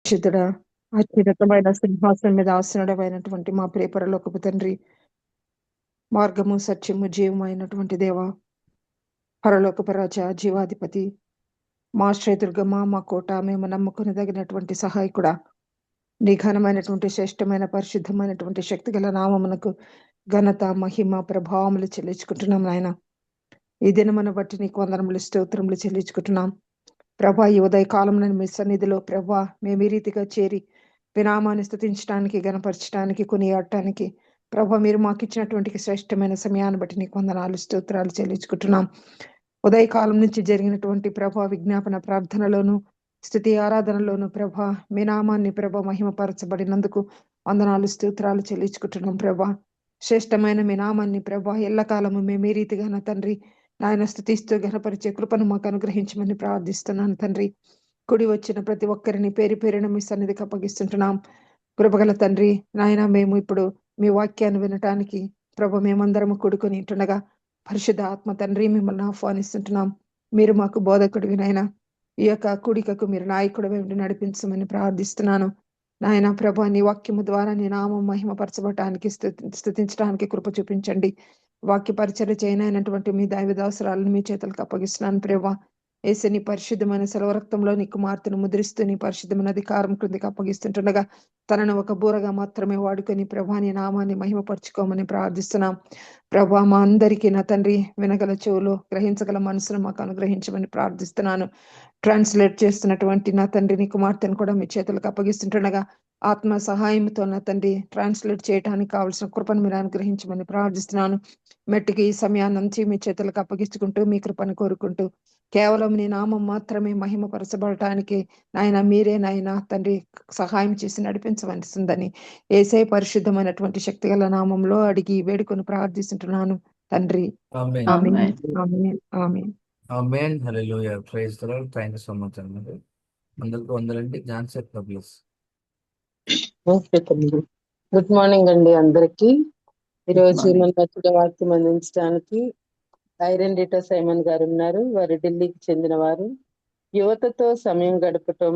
పరిశుద్ధుడా, అత్యున్నతమైన సింహాసనం మీద ఆసనుడమైనటువంటి మా ప్రియ పరలోకపు తండ్రి, మార్గము సత్యము జీవమైనటువంటి దేవ, పరలోకపు రాజా, జీవాధిపతి, మా శ్రేదుర్గమ, మా కోట, మేము నమ్ముకునదగినటువంటి సహాయకుడా, నీ ఘనమైనటువంటి శ్రేష్టమైన పరిశుద్ధమైనటువంటి శక్తి గల నామమునకు ఘనత, మహిమ, ప్రభావములు చెల్లించుకుంటున్నాం నాయన. ఈ దినమును బట్టి నీకు వందనములు, స్తోత్రములు చెల్లించుకుంటున్నాం ప్రభా. ఈ ఉదయ కాలంలో మీ సన్నిధిలో ప్రభా మేము ఈ రీతిగా చేరి వినామాన్ని స్తుతించడానికి, గణపరచడానికి, కొనియాడటానికి ప్రభా మీరు మాకు ఇచ్చినటువంటి శ్రేష్టమైన సమయాన్ని బట్టి నీకు వందనాలు, స్తోత్రాలు చెల్లించుకుంటున్నాం. ఉదయకాలం నుంచి జరిగినటువంటి ప్రభా విజ్ఞాపన ప్రార్థనలోను, స్తుతి ఆరాధనలోను ప్రభా మీ నామాన్ని ప్రభా మహిమపరచబడినందుకు వందనాలు, స్తోత్రాలు చెల్లించుకుంటున్నాం ప్రభా. శ్రేష్టమైన మీ నామాన్ని ప్రభా ఎల్లకాలము మేము ఈ రీతిగా నా తండ్రి నాయన స్తుతిస్తూ గణపరిచే కృపను మాకు అనుగ్రహించమని ప్రార్థిస్తున్నాను తండ్రి. కుడి వచ్చిన ప్రతి ఒక్కరిని పేరు పేరున మీ సన్నిధికి అప్పగిస్తుంటున్నాం. కృపగల తండ్రి నాయన, మేము ఇప్పుడు మీ వాక్యాన్ని వినటానికి ప్రభ మేమందరము కూడుకొని ఉంటుండగా పరిశుద్ధ ఆత్మ తండ్రి మిమ్మల్ని ఆహ్వానిస్తుంటున్నాం. మీరు మాకు బోధకుడివి నాయన, ఈ యొక్క కూడికకు మీరు నాయకుడు నడిపించమని ప్రార్థిస్తున్నాను నాయన. ప్రభా నీ వాక్యము ద్వారా నీ నామం మహిమపరచబడటానికి, స్తుతించడానికి కృప చూపించండి. వాక్య పరిచర్య చేయనైనటువంటి మీ దైవదాసరాలను మీ చేతులకు అప్పగిస్తున్నాను ప్రభా. యేసు నీ పరిశుద్ధమైన సెలవు రక్తంలో నీ కుమార్తెను ముద్రిస్తూ నీ పరిశుద్ధమైన అధికారం క్రిందికి అప్పగిస్తుంటుండగా తనను ఒక బూరగా మాత్రమే వాడుకొని ప్రభా నీ నామాన్ని మహిమపరచుకోమని ప్రార్థిస్తున్నాం ప్రభా. మా అందరికీ నా తండ్రి వినగల చెవులు, గ్రహించగల మనసును మాకు అనుగ్రహించమని ప్రార్థిస్తున్నాను. ట్రాన్స్లేట్ చేస్తున్నటువంటి నా తండ్రి నీ కుమార్తెను కూడా మీ చేతులకు అప్పగిస్తుంటుండగా ఆత్మ సహాయంతో నా తండ్రి ట్రాన్స్లేట్ చేయడానికి కావాల్సిన కృపను మీరు అనుగ్రహించమని ప్రార్థిస్తున్నాను. మెట్టికి ఈ సమయాన్ని నుంచి మీ చేతులకు అప్పగించుకుంటూ మీ కృపను కోరుకుంటూ కేవలం నీ నామం మాత్రమే మహిమపరచబడటానికి నాయన మీరే నాయన తండ్రి సహాయం చేసి నడిపించవలసిందని యేసే పరిశుద్ధమైనటువంటి శక్తిగల నామంలో అడిగి వేడుకొని ప్రార్థిస్తుంటున్నాను తండ్రి. Amen. Amen, amen, amen. Amen. Hallelujah. Praise the lord. Thank you so much అన్నది. అందరికీ వందలండి. జాన్సెట్ పబ్లిష్. గుడ్ మార్నింగ్ అండి అందరికి. ఈరోజు మన మధ్య వాక్యం అందించడానికి ఐరన్ రీటా సైమన్ గారు ఉన్నారు. వారు ఢిల్లీకి చెందిన వారు. యువతతో సమయం గడపటం,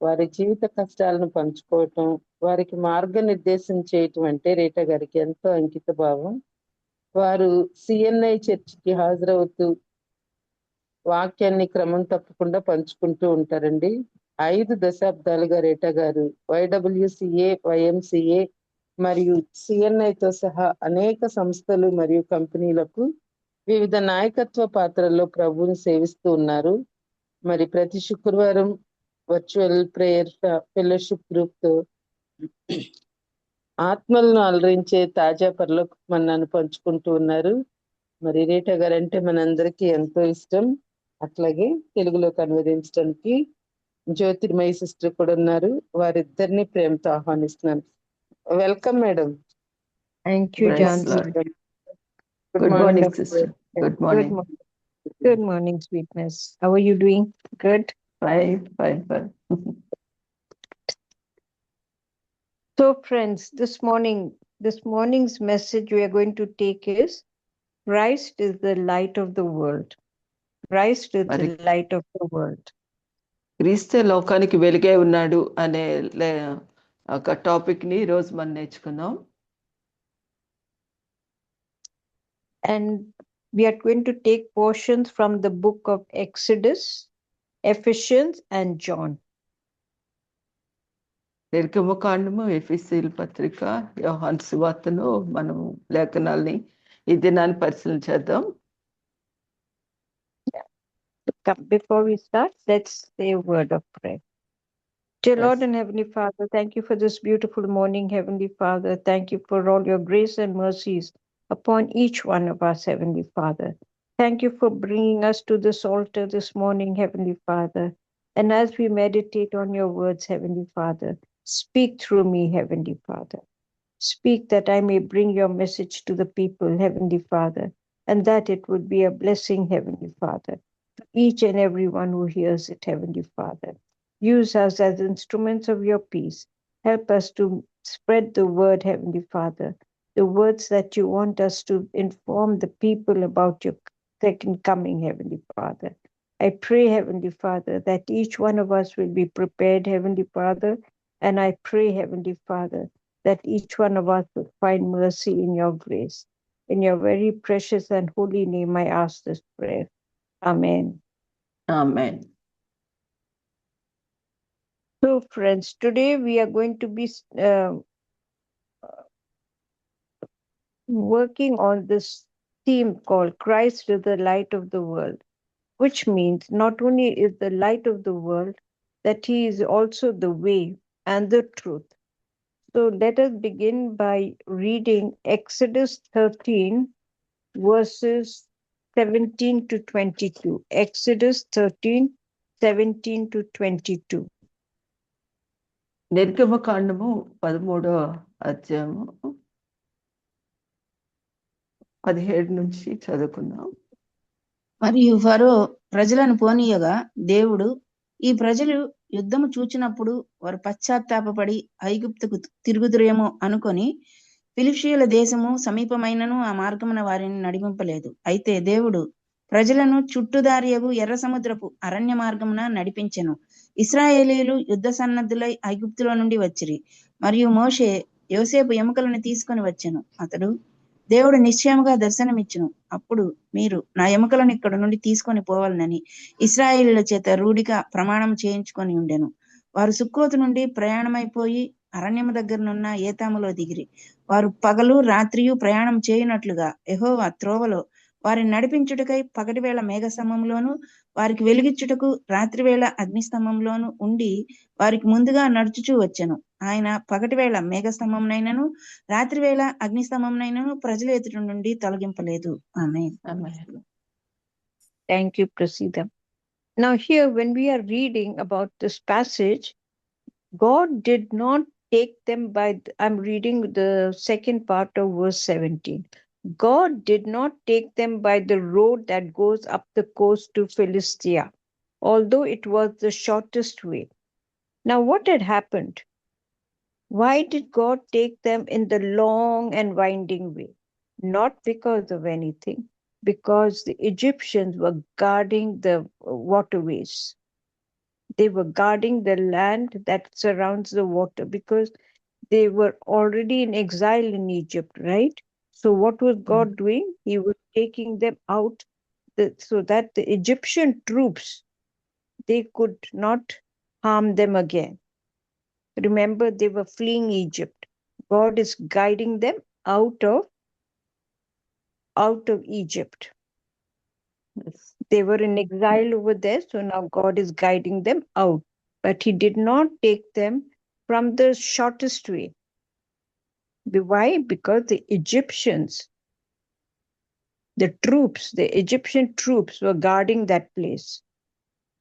వారి జీవిత కష్టాలను పంచుకోవటం, వారికి మార్గనిర్దేశం చేయటం అంటే రీటా గారికి ఎంతో అంకిత భావం. వారు సిఎన్ఐ చర్చికి హాజరవుతూ వాక్యాన్ని క్రమం తప్పకుండా పంచుకుంటూ ఉంటారండి. 5 దశాబ్దాలుగా రీటా గారు YWCA, YMCA మరియు సిఎన్ఐతో సహా అనేక సంస్థలు మరియు కంపెనీలకు వివిధ నాయకత్వ పాత్రల్లో ప్రభువుని సేవిస్తూ ఉన్నారు. మరి ప్రతి శుక్రవారం వర్చువల్ ప్రేయర్ ఫెలోషిప్ గ్రూప్ తో ఆత్మలను అలరించే తాజా పరలోక మన్నాను పంచుకుంటూ ఉన్నారు. మరి రీటా గారు అంటే మనందరికీ ఎంతో ఇష్టం. అట్లాగే తెలుగులోకి అనువదించడానికి జ్యోతిర్మయి సిస్టర్ కూడా ఉన్నారు. వారిద్దరిని ప్రేమతో ఆహ్వానిస్తున్నాను. Welcome madam. Thank you, Jansi. Good morning, sister. Good morning. Good morning, sweetness. How are you doing? Good. Fine. So, friends, this morning's message we are going to take is Christ is the light of the world. Christ is the light of the world. క్రీస్తే లోకానికి వెలుగే ఉన్నాడు అనే ఒక topic ని ఈరోజు మనం నేర్చుకుందాం. And we are going to take portions from the book of Exodus, Ephesians, and John. నిర్గమకాండము, ఎఫెసీయుల పత్రిక, యోహాను సువార్తను మనము లేఖనాల్ని ఈ దినాన్ని పరిశీలించేద్దాం. Before we start, let's say a word of prayer. Dear Lord and Heavenly Father, thank you for this beautiful morning, Heavenly Father. Thank you for all your grace and mercies upon each one of us, Heavenly Father. Thank you for bringing us to this altar this morning, Heavenly Father. And as we meditate on your words, Heavenly Father, speak through me, Heavenly Father. Speak that I may bring your message to the people, Heavenly Father, and that it would be a blessing, Heavenly Father, to each and every one who hears it, Heavenly Father. Use us as instruments of your peace. Help us to spread the word, Heavenly Father, the words that you want us to inform the people about your second coming, Heavenly Father. I pray, Heavenly Father, that each one of us will be prepared, Heavenly Father, And I pray, Heavenly Father, that each one of us will find mercy in your grace. In your very precious and holy name, I ask this prayer. Amen. Amen. So, friends, today we are going to be working on this theme called Christ is the light of the world, which means not only is the light of the world, that he is also the way and the truth. So let us begin by reading Exodus 13, verses 17 to 22. Exodus 13, 17 to 22. నిర్గమకాండము 13వ అధ్యాయము 17 నుంచి చదువుకుందాం. మరియు ఫరో ప్రజలను పోనీయగా దేవుడు, ఈ ప్రజలు యుద్ధము చూచినప్పుడు వారు పశ్చాత్తాపపడి ఐగుప్తుకు తిరుగుదురేమో అనుకొని ఫిలిష్తీయుల దేశము సమీపమైనను ఆ మార్గమున వారిని నడిపింపలేదు. అయితే దేవుడు ప్రజలను చుట్టుదారియగు ఎర్ర సముద్రపు అరణ్య మార్గమున నడిపించెను. ఇశ్రాయేలీయులు యుద్ధ సన్నద్ధులై ఐగుప్తులో నుండి వచ్చిరి. మరియు మోషే యోసేపు ఎముకలను తీసుకొని వచ్చెను. అతడు, దేవుడు నిశ్చయముగా దర్శనమిచ్చును. అప్పుడు మీరు నా ఎముకలను ఇక్కడ నుండి తీసుకొని పోవాలనని ఇశ్రాయేలీయుల చేత రూఢిగా ప్రమాణం చేయించుకొని ఉండెను. వారు సుక్కోతు నుండి ప్రయాణమైపోయి అరణ్యము దగ్గరనున్న ఏతాములో దిగిరి. వారు పగలు రాత్రియు ప్రయాణం చేయునట్లుగా యెహోవా త్రోవలో వారిని నడిపించుటకై పగటివేళ మేఘస్తంభంలోను వారికి వెలుగిచ్చుటకు రాత్రివేళ అగ్నిస్తంభంలోను ఉండి వారికి ముందుగా నడుచుచూ వచ్చెను. ఆయన పగటివేళ మేఘస్తంభంనైనను రాత్రివేళ అగ్నిస్తంభంనైనను ప్రజల ఎదుట నుండి తొలగింపలేదు. ఆమేన్. ఆమేన్. Thank you, Prasida. Now, here, when we are reading about this passage, God did not take them by, I'm reading the second part of verse 17. God did not take them by the road that goes up the coast to Philistia, although it was the shortest way. Now, what had happened? Why did God take them in the long and winding way? Not because of anything, because the Egyptians were guarding the waterways. They were guarding the land that surrounds the water because they were already in exile in Egypt, right? So what was God doing? He was taking them out so that the Egyptian troops, they could not harm them again. Remember, they were fleeing Egypt. God is guiding them out of Egypt. Yes. They were in exile over there, so now God is guiding them out. But he did not take them from the shortest way. Why? Because the Egyptians, the Egyptian troops were guarding that place.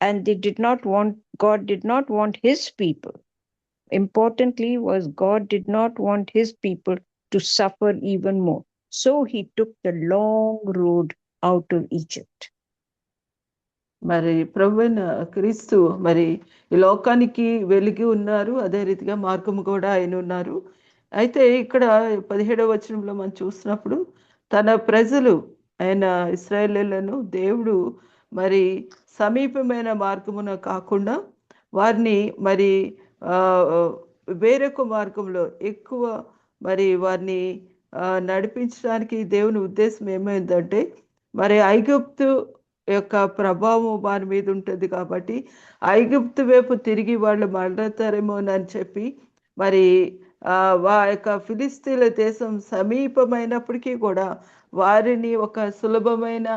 And God did not want his people. Importantly was God did not want his people to suffer even more. So he took the long road out of Egypt. మరి ప్రభువైన క్రీస్తు మరి ఈ లోకానికి వెలిగి ఉన్నారు, అదే రీతిగా మార్గము కూడా ఆయన ఉన్నారు. అయితే ఇక్కడ 17వ వచనంలో మనం చూసినప్పుడు తన ప్రజలు ఆయన ఇశ్రాయేలీయులను దేవుడు మరి సమీపమైన మార్గమున కాకుండా వారిని మరి వేరొక మార్గంలో ఎక్కువ మరి వారిని నడిపించడానికి దేవుని ఉద్దేశం ఏమైందంటే మరి ఐగుప్తు యొక్క ప్రభావం వారి మీద ఉంటుంది కాబట్టి ఐగుప్తు వైపు తిరిగి వాళ్ళు మళ్ళతారేమోనని చెప్పి మరి యొక్క ఫిలిస్తీన్ల దేశం సమీపమైనప్పటికీ కూడా వారిని ఒక సులభమైన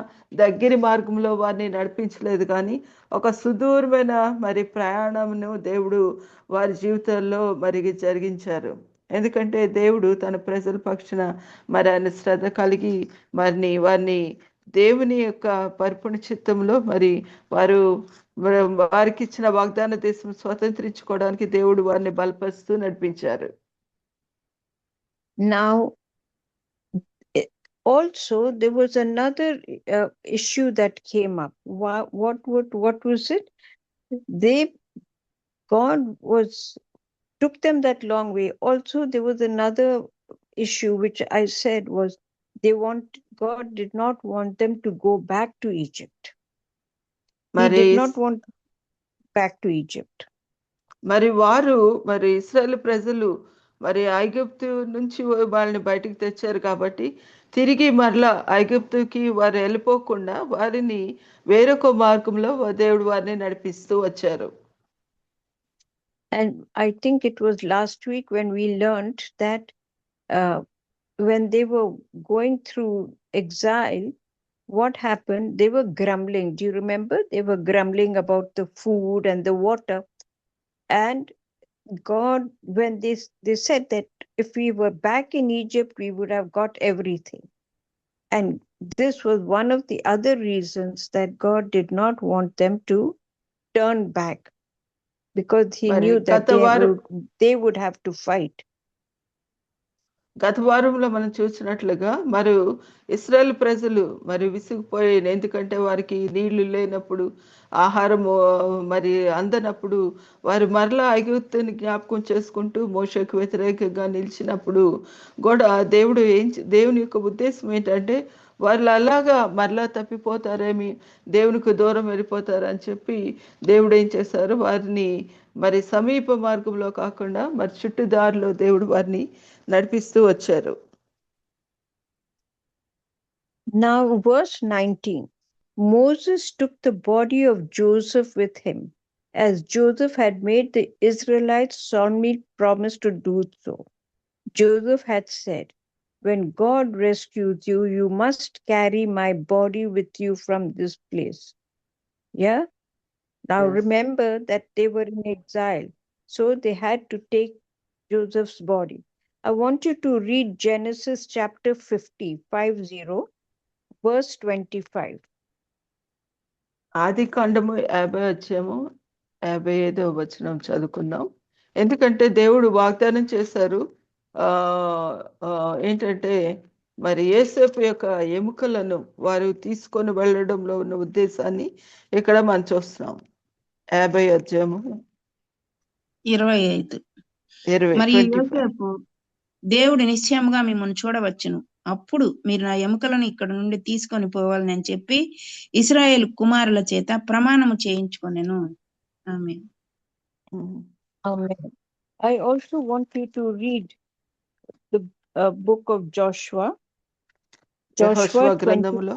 దగ్గరి మార్గంలో వారిని నడిపించలేదు, కానీ ఒక సుదూరమైన మరి ప్రయాణంను దేవుడు వారి జీవితాల్లో మరి జరిగించారు. ఎందుకంటే దేవుడు తన ప్రజల పక్షాన మరి ఆయన శ్రద్ధ కలిగి వారిని దేవుని యొక్క పరిపూర్ణ చిత్తంలో మరి వారికి ఇచ్చిన వాగ్దాన దేశం స్వతంత్రించుకోవడానికి దేవుడు వారిని బలపరుస్తూ నడిపించారు. Now, also there was another issue that came up. What was it? God took them that long way. Also, there was another issue which I said was God did not want them to go back to Egypt. He did not want back to Egypt. మరి వారు మరి ఇశ్రాయేలు ప్రజలు మరి ఐగుప్తు నుంచి వాళ్ళని బయటికి తెచ్చారు కాబట్టి తిరిగి మరలా ఐగుప్తుకి వారు వెళ్ళిపోకుండా వారిని వేరొక మార్గంలో దేవుడు వారిని నడిపిస్తూ వచ్చారు. And I think it was last week when we learned that when they were going through exile, what happened? They were grumbling. Do you remember? They were grumbling about the food and the water. And God, when they said that if we were back in Egypt, we would have got everything. And this was one of the other reasons that God did not want them to turn back, because he మరి knew that they would have to fight. గత వారంలో మనం చూసినట్లుగా మరి ఇశ్రాయేల్ ప్రజలు మరి విసిగిపోయారు. ఎందుకంటే వారికి నీళ్లు లేనప్పుడు, ఆహారము మరి అందనప్పుడు వారు మరలా ఐగుప్తుని జ్ఞాపకం చేసుకుంటూ మోషేకు వ్యతిరేకంగా నిలిచినప్పుడు కూడా దేవుని యొక్క ఉద్దేశం ఏంటంటే వాళ్ళు అలాగా మరలా తప్పిపోతారేమి, దేవునికి దూరం వెళ్ళిపోతారని చెప్పి దేవుడు ఏం చేశారు, వారిని మరి సమీప మార్గంలో కాకుండా మరి చుట్టుదారిలో దేవుడు వారిని నడిపిస్తూ వచ్చారు. Now verse 19, Moses took the body of Joseph with him, as Joseph had made the Israelites solemnly promise to do so. Joseph had said, when God rescues you, you must carry my body with you from this place. Yeah? Now Yes. remember that they were in exile, so they had to take Joseph's body. I want you to read Genesis chapter 50, verse 25. ఆది కాండము 55 చదువుకుందాం. ఎందుకంటే దేవుడు వాగ్దానం చేశారు ఏంటంటే మరి యోసేపు యొక్క ఎముకలను వారు తీసుకొని వెళ్ళడంలో ఉన్న ఉద్దేశాన్ని ఇక్కడ మనం చూస్తున్నాం. 25 మరియు యోసేపు, దేవుడు నిశ్చయముగా మిమ్మల్ని చూడవచ్చును, అప్పుడు మీరు నా ఎముకలను ఇక్కడ నుండి తీసుకొని పోవాలని అని చెప్పి ఇశ్రాయేలు కుమారుల చేత ప్రమాణము చేయించుకొనెను. ఆమేన్. Amen. I also want you to read the book of Joshua. యెహోషువ గ్రంథములో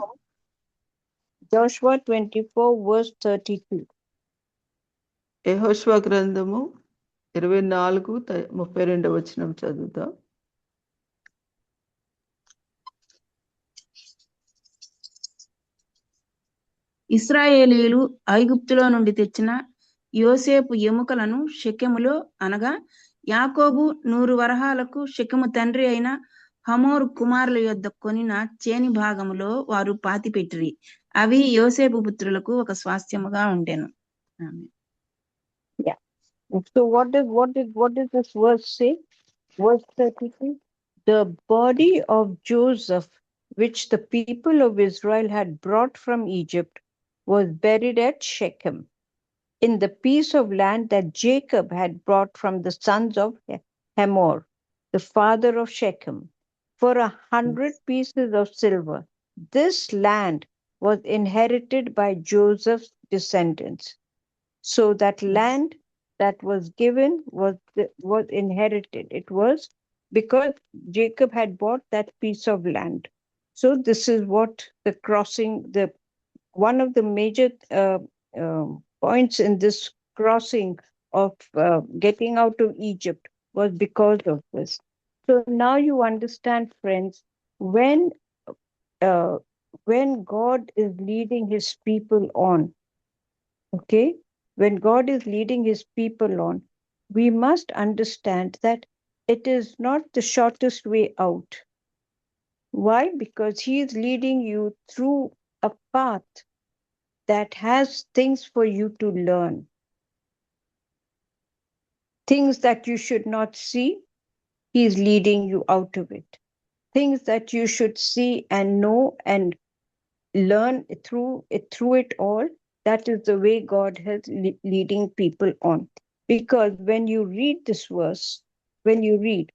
Joshua 24 verse 32. యెహోషువ గ్రంథము 24:32 చదువుతాం. ఇశ్రాయేలీయులు ఐగుప్తులో నుండి తెచ్చిన యోసేపు ఎముకలను షెకెములో, అనగా యాకోబు 100 వరహాలకు షెకెము తండ్రి అయిన హమోరు కుమారుల యొద్ద కొనిన చేని భాగములో వారు పాతిపెట్టిరి. అవి యోసేపు పుత్రులకు ఒక స్వాస్థ్యముగా ఉండెను. ఆమేన్. So what does this verse say? Verse 32. The body of Joseph, which the people of Israel had brought from Egypt, was buried at Shechem, in the piece of land that Jacob had brought from the sons of Hamor, the father of Shechem, for 100 pieces of silver. This land was inherited by Joseph's descendants. So that land that was given was inherited. It was because Jacob had bought that piece of land. So this is what the crossing, one of the major points in this crossing of getting out of Egypt was because of this. So now you understand, friends, when God is leading his people on, okay, when God is leading his people on, we must understand that it is not the shortest way out. Why? Because he is leading you through a path that has things for you to learn. Things that you should not see, he is leading you out of it. Things that you should see and know and learn through it all, that is the way God has leading people on. Because when you read this verse, when you read,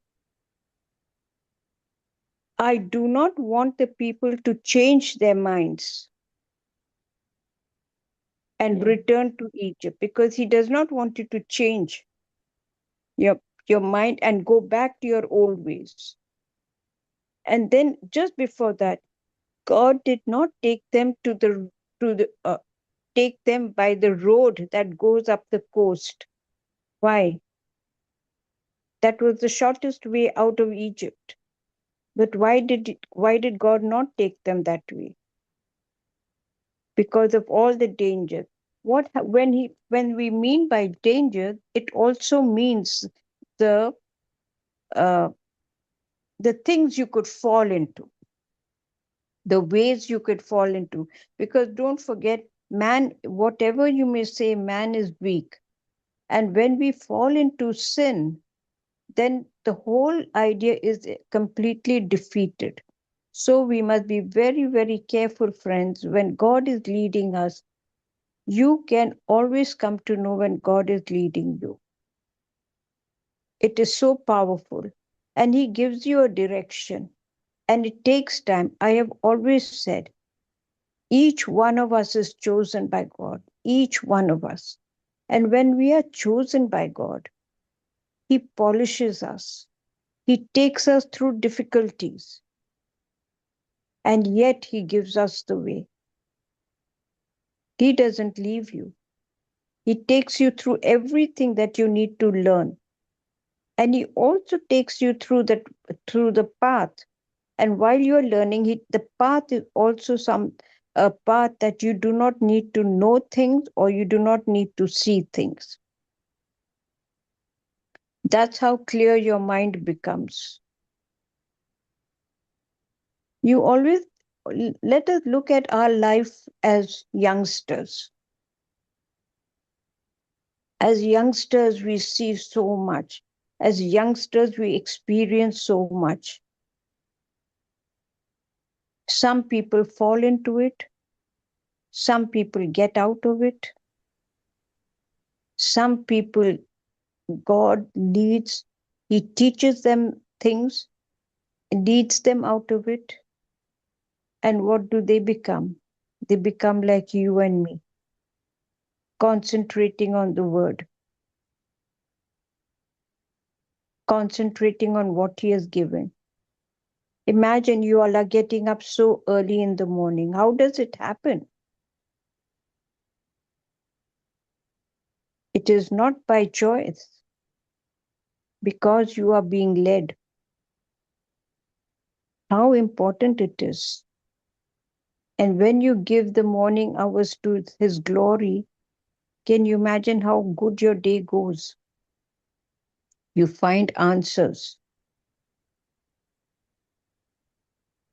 I do not want the people to change their minds and return to Egypt, because he does not want you to change your mind and go back to your old ways. And then just before that, God did not take them take them by the road that goes up the coast. Why? That was the shortest way out of Egypt. But why did God not take them that way? Because of all the danger. When we mean by danger, it also means the things you could fall into, the ways you could fall into. Because don't forget, man, whatever you may say, man is weak. And when we fall into sin, then the whole idea is completely defeated. So we must be very, very careful, friends. When God is leading us, you can always come to know when God is leading you. It is so powerful. And He gives you a direction. And it takes time. I have always said, each one of us is chosen by God. Each one of us. And when we are chosen by God, He polishes us. He takes us through difficulties. And yet He gives us the way. He doesn't leave you. He takes you through everything that you need to learn. And He also takes you through the path. And while you're learning, the path is also a path that you do not need to know things or you do not need to see things. That's how clear your mind becomes. Let us look at our life as youngsters. As youngsters, we see so much. As youngsters, we experience so much. Some people fall into it. Some people get out of it. Some people, God leads, He teaches them things, leads them out of it. And what do they become? They become like you and me, concentrating on the word, concentrating on what He has given. Imagine you all are getting up so early in the morning. How does it happen? It is not by choice, because you are being led. How important it is. And when you give the morning hours to His glory, can you imagine how good your day goes? You find answers.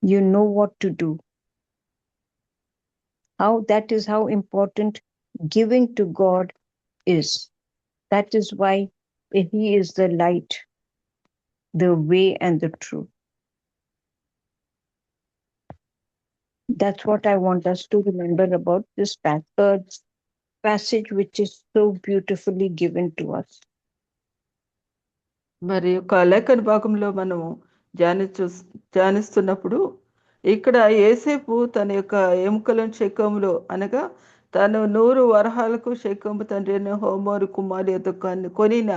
You know what to do. That is how important giving to God is. That is why He is the light, the way, and the truth. That's what I want us to remember about this passage, which is so beautifully given to us. మరి ఒక లేఖన భాగంలో మనము ధ్యానిస్తున్నప్పుడు ఇక్కడ యేసేపు తన యొక్క ఎముకలను శెకెములో అనగా తను 100 వరహాలకు శెకెము తండ్రి అయిన హోమోరు కుమారి యొక్క కొనిన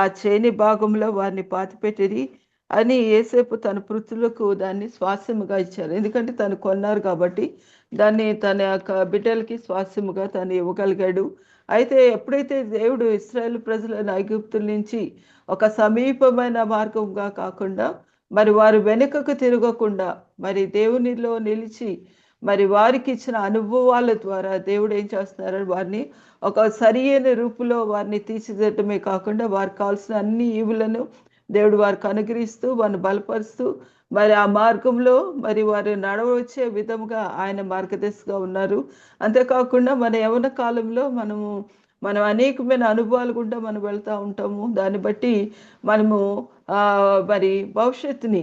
ఆ చేని భాగంలో వారిని పాతిపెట్టిరి అని యేసేపు తన పుత్రులకు దాన్ని స్వాస్యముగా ఇచ్చారు. ఎందుకంటే తను కొన్నారు కాబట్టి దాన్ని తన యొక్క బిడ్డలకి స్వాస్యముగా తను ఇవ్వగలిగాడు. అయితే ఎప్పుడైతే దేవుడు ఇశ్రాయేలు ప్రజలను ఐగుప్తుల నుంచి ఒక సమీపమైన మార్గంగా కాకుండా మరి వారు వెనుకకు తిరగకుండా మరి దేవునిలో నిలిచి మరి వారికి ఇచ్చిన అనుభవాల ద్వారా దేవుడు ఏం చేస్తున్నారని వారిని ఒక సరియైన రూపులో వారిని తీర్చిదిద్దడమే కాకుండా వారికి కావాల్సిన అన్ని ఈవులను దేవుడు వారికి అనుగ్రహిస్తూ వారిని బలపరుస్తూ మరి ఆ మార్గంలో మరి వారు నడవచ్చే విధముగా ఆయన మార్గదర్శిగా ఉన్నారు. అంతేకాకుండా మన యవ్వన కాలంలో మనం అనేకమైన అనుభవాలు గుండా మనం వెళ్తూ ఉంటాము. దాన్ని బట్టి మనము మరి భవిష్యత్తుని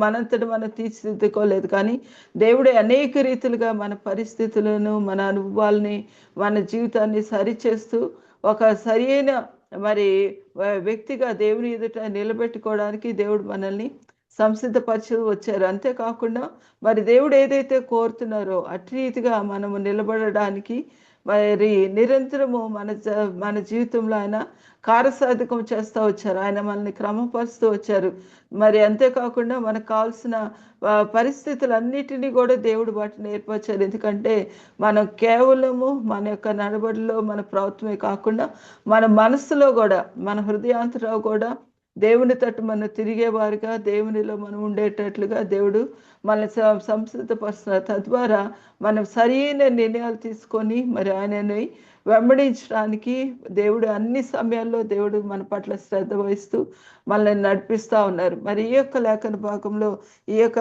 మనంతట మనం తీర్చిదిద్దుకోలేదు, కానీ దేవుడే అనేక రీతిలుగా మన పరిస్థితులను మన అనుభవాల్ని మన జీవితాన్ని సరిచేస్తూ ఒక సరైన మరి వ్యక్తిగా దేవుని ఎదుట నిలబెట్టుకోవడానికి దేవుడు మనల్ని సంసిద్ధపరిచి వచ్చారు. అంతేకాకుండా మరి దేవుడు ఏదైతే కోరుతున్నారో అటు రీతిగా మనము నిలబడడానికి మరి నిరంతరము మన జీవితంలో ఆయన కార్యసాధకం చేస్తూ వచ్చారు. ఆయన మనల్ని క్రమపరుస్తూ వచ్చారు. మరి అంతేకాకుండా మనకు కావాల్సిన పరిస్థితులన్నిటినీ కూడా దేవుడు వాటిని ఏర్పరిచారు. ఎందుకంటే మనం కేవలము మన యొక్క నడవడిలో మన ప్రవర్తనే కాకుండా మన మనస్సులో కూడా, మన హృదయాంతలో కూడా దేవుని తట్టు మనం తిరిగేవారుగా, దేవునిలో మనం ఉండేటట్లుగా దేవుడు మనల్ని సంసిద్ధపరుస్తున్నారు. తద్వారా మనం సరైన నిర్ణయాలు తీసుకొని మరి ఆయనని వెంబడించడానికి దేవుడు అన్ని సమయాల్లో దేవుడు మన పట్ల శ్రద్ధ వహిస్తూ మనల్ని నడిపిస్తూ ఉన్నారు. మరి ఈ యొక్క లేఖన భాగంలో ఈ యొక్క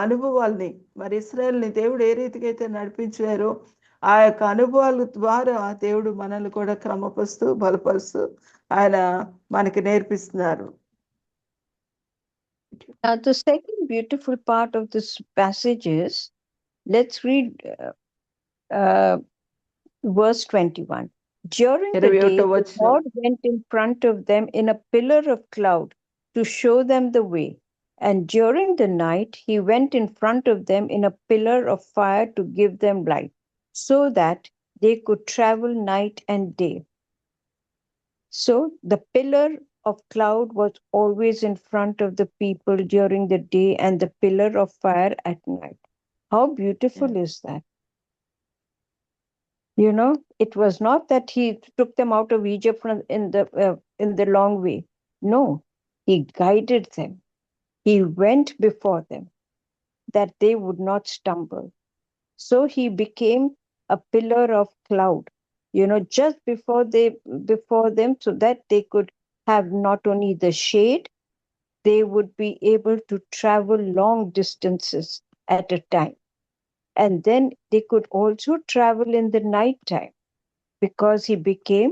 అనుభవాల్ని, మరి ఇశ్రాయేలుని దేవుడు ఏ రీతిగా అయితే నడిపించారో ఆ యొక్క అనుభవాల ద్వారా దేవుడు మనల్ని కూడా క్రమపరుస్తూ బలపరుస్తూ ఆయన మనకి నేర్పిస్తున్నారు. Now, the second beautiful part of this passage is, let's read verse 21. During the day, the Lord went in front of them in a pillar of cloud to show them the way. And during the night, he went in front of them in a pillar of fire to give them light, so that they could travel night and day. So the pillar of cloud was always in front of the people during the day and the pillar of fire at night. How beautiful is that? You know, it was not that he took them out of Egypt in the long way. No, he guided them. He went before them that they would not stumble. So he became a pillar of cloud, you know, just before them, so that they could have not only the shade, they would be able to travel long distances at a time. And then they could also travel in the night time, because he became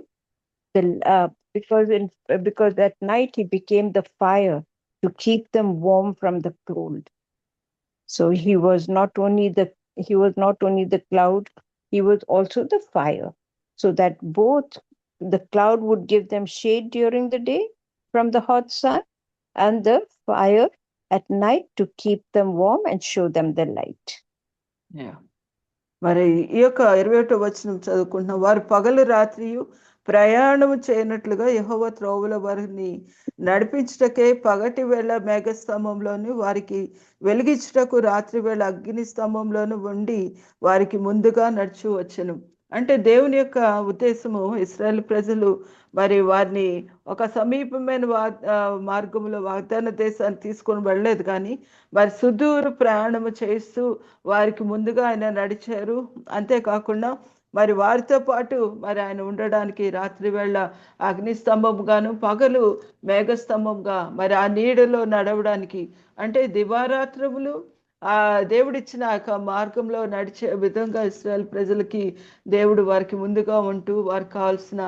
because at night he became the fire to keep them warm from the cold. So he was not only the cloud, he was also the fire, so that both the cloud would give them shade during the day from the hot sun, and the fire at night to keep them warm and show them the light. మరి ఈ యొక్క 21వ వచనం చదువుకుంటున్నాం. వారు పగలు రాత్రియు ప్రయాణము చేయనట్లుగా యెహోవా త్రోవల వారిని నడిపించుటకే పగటి వేళ మేఘస్తంభంలోను వారికి వెలిగించుటకు రాత్రి వేళ అగ్ని స్తంభంలోను ఉండి వారికి ముందుగా నడుచు వచ్చెను. అంటే దేవుని యొక్క ఉద్దేశము ఇశ్రాయేలు ప్రజలు మరి వారిని ఒక సమీపమైన మార్గంలో వాగ్దాన దేశాన్ని తీసుకొని వెళ్ళలేదు, కానీ మరి సుదూర ప్రయాణము చేస్తూ వారికి ముందుగా ఆయన నడిచారు. అంతేకాకుండా మరి వారితో పాటు మరి ఆయన ఉండడానికి రాత్రి వేళ అగ్నిస్తంభంగాను పగలు మేఘస్తంభంగా మరి ఆ నీడలో నడవడానికి, అంటే దివారాత్రములు ఆ దేవుడిచ్చిన ఆ మార్గంలో నడిచే విధంగా ఇశ్రాయేల్ ప్రజలకి దేవుడు వారికి ముందుగా ఉంటూ వారికి కావాల్సిన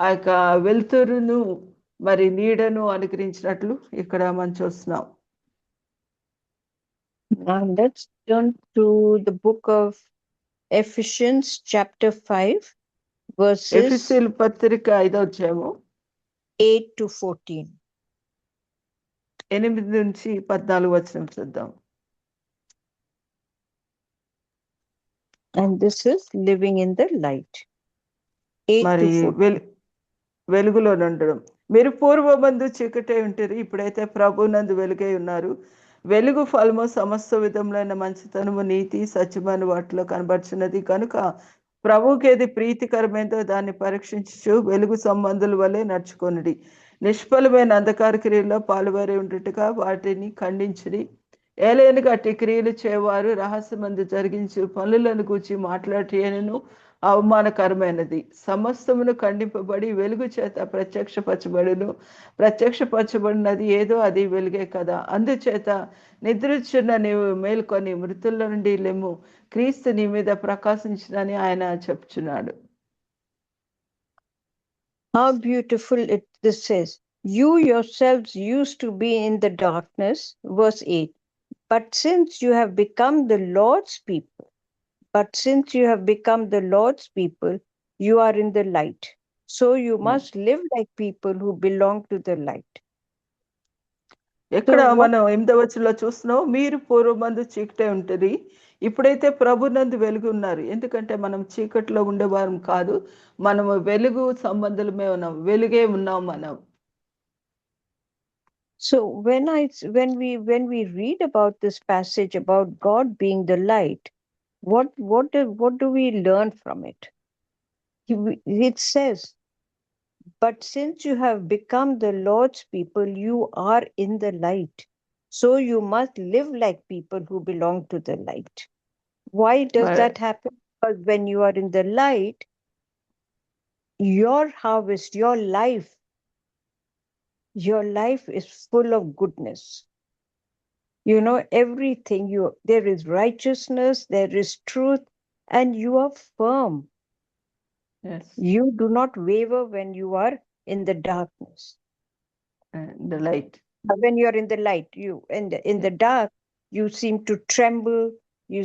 ఆ యొక్క వెలుతురును మరి నీడను అనుగ్రహించినట్లు ఇక్కడ మనం చూస్తున్నాం. Now let's turn to the book of Ephesians chapter 5 verses ఎఫెసీయుల పత్రిక 5వ అధ్యాయము 8 to 14. 8 నుంచి 14 వచనం చూద్దాం. And this is living in the light. 8 మరి to 14. వెలుగులో ఉండడం. మీరు పూర్వమందు చీకటే ఉంటారు, ఇప్పుడైతే ప్రభునందు వెలుగై ఉన్నారు. వెలుగు ఫలము సమస్త విధములైన మంచితనము నీతి సత్యమైన వాటిలో కనబడుచున్నది కనుక ప్రభువుకి ఏది ప్రీతికరమైందో దాన్ని పరీక్షించు వెలుగు సంబంధుల వలె నడుచుకొనుడి. నిష్ఫలమైన అంధకార క్రియల్లో పాలువారి ఉండుటగా వాటిని ఖండించుడి. ఏలైనగా అట్టి క్రియలు చేయవారు రహస్యమందు జరిగించు పనులను గూర్చి మాట్లాడేనను అవమానకరమైనది. సమస్తమును ఖండింపబడి వెలుగు చేత ప్రత్యక్షపరచబడినది ఏదో అది వెలుగే కదా. అందుచేత నిద్రించున్న నీవు మేల్కొని మృతుల నుండి లెమ్ము, క్రీస్తు నీ మీద ప్రకాశించునని ఆయన చెప్తున్నాడు. How beautiful this is. You yourselves used to be in the darkness, verse 8. But since you have become the Lord's people, you are in the light. So you must live like people who belong to the light. ఎక్కడ what మనం 8వ వచనంలో చూస్తున్నాం, మీరు పూర్వమందు చీకటే ఉంటుంది, ఇప్పుడైతే ప్రభునందు వెలుగు ఉన్నారు. ఎందుకంటే మనం చీకట్లో ఉండేవారం కాదు, మనము వెలుగు సంబంధులమే ఉన్నాం, వెలుగే ఉన్నాం మనం. So when we read about this passage about God being the light, what do we learn from it? It says, but since you have become the Lord's people, you are in the light. So you must live like people who belong to the light. Why does మరి that happen? Because when you are in the light, your harvest, your life is full of goodness. You know, everything, there is righteousness, there is truth, and you are firm. yes, You do not waver when you are in the darkness. the light. But when you are in the light, in the dark, you seem to tremble, you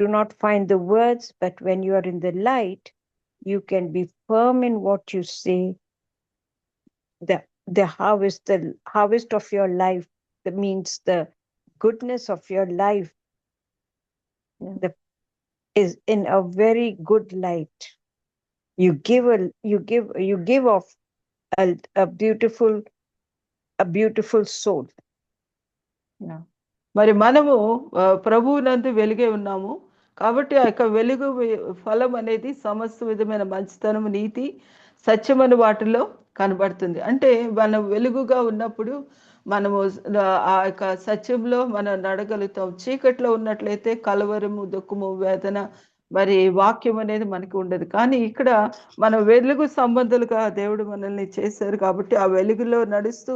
do not find the words, but when you are in the light, you can be firm in what you say. The harvest of your life, that means the goodness of your life, is in a very good light. You give off a beautiful soul. Yeah. మరి మనము ప్రభువునందు వెలుగే ఉన్నాము కాబట్టి ఆ యొక్క వెలుగు ఫలం అనేది సమస్త విధమైన మంచితనం, నీతి, సత్యమని వాటిలో కనబడుతుంది. అంటే మనం వెలుగుగా ఉన్నప్పుడు మనము ఆ యొక్క సత్యంలో మనం నడగలుగుతాం. చీకట్లో ఉన్నట్లయితే కలవరము, దుఃఖము, వేదన, మరి వాక్యం అనేది మనకి ఉండదు. కానీ ఇక్కడ మనం వెలుగు సంబంధులుగా దేవుడు మనల్ని చేశారు కాబట్టి ఆ వెలుగులో నడుస్తూ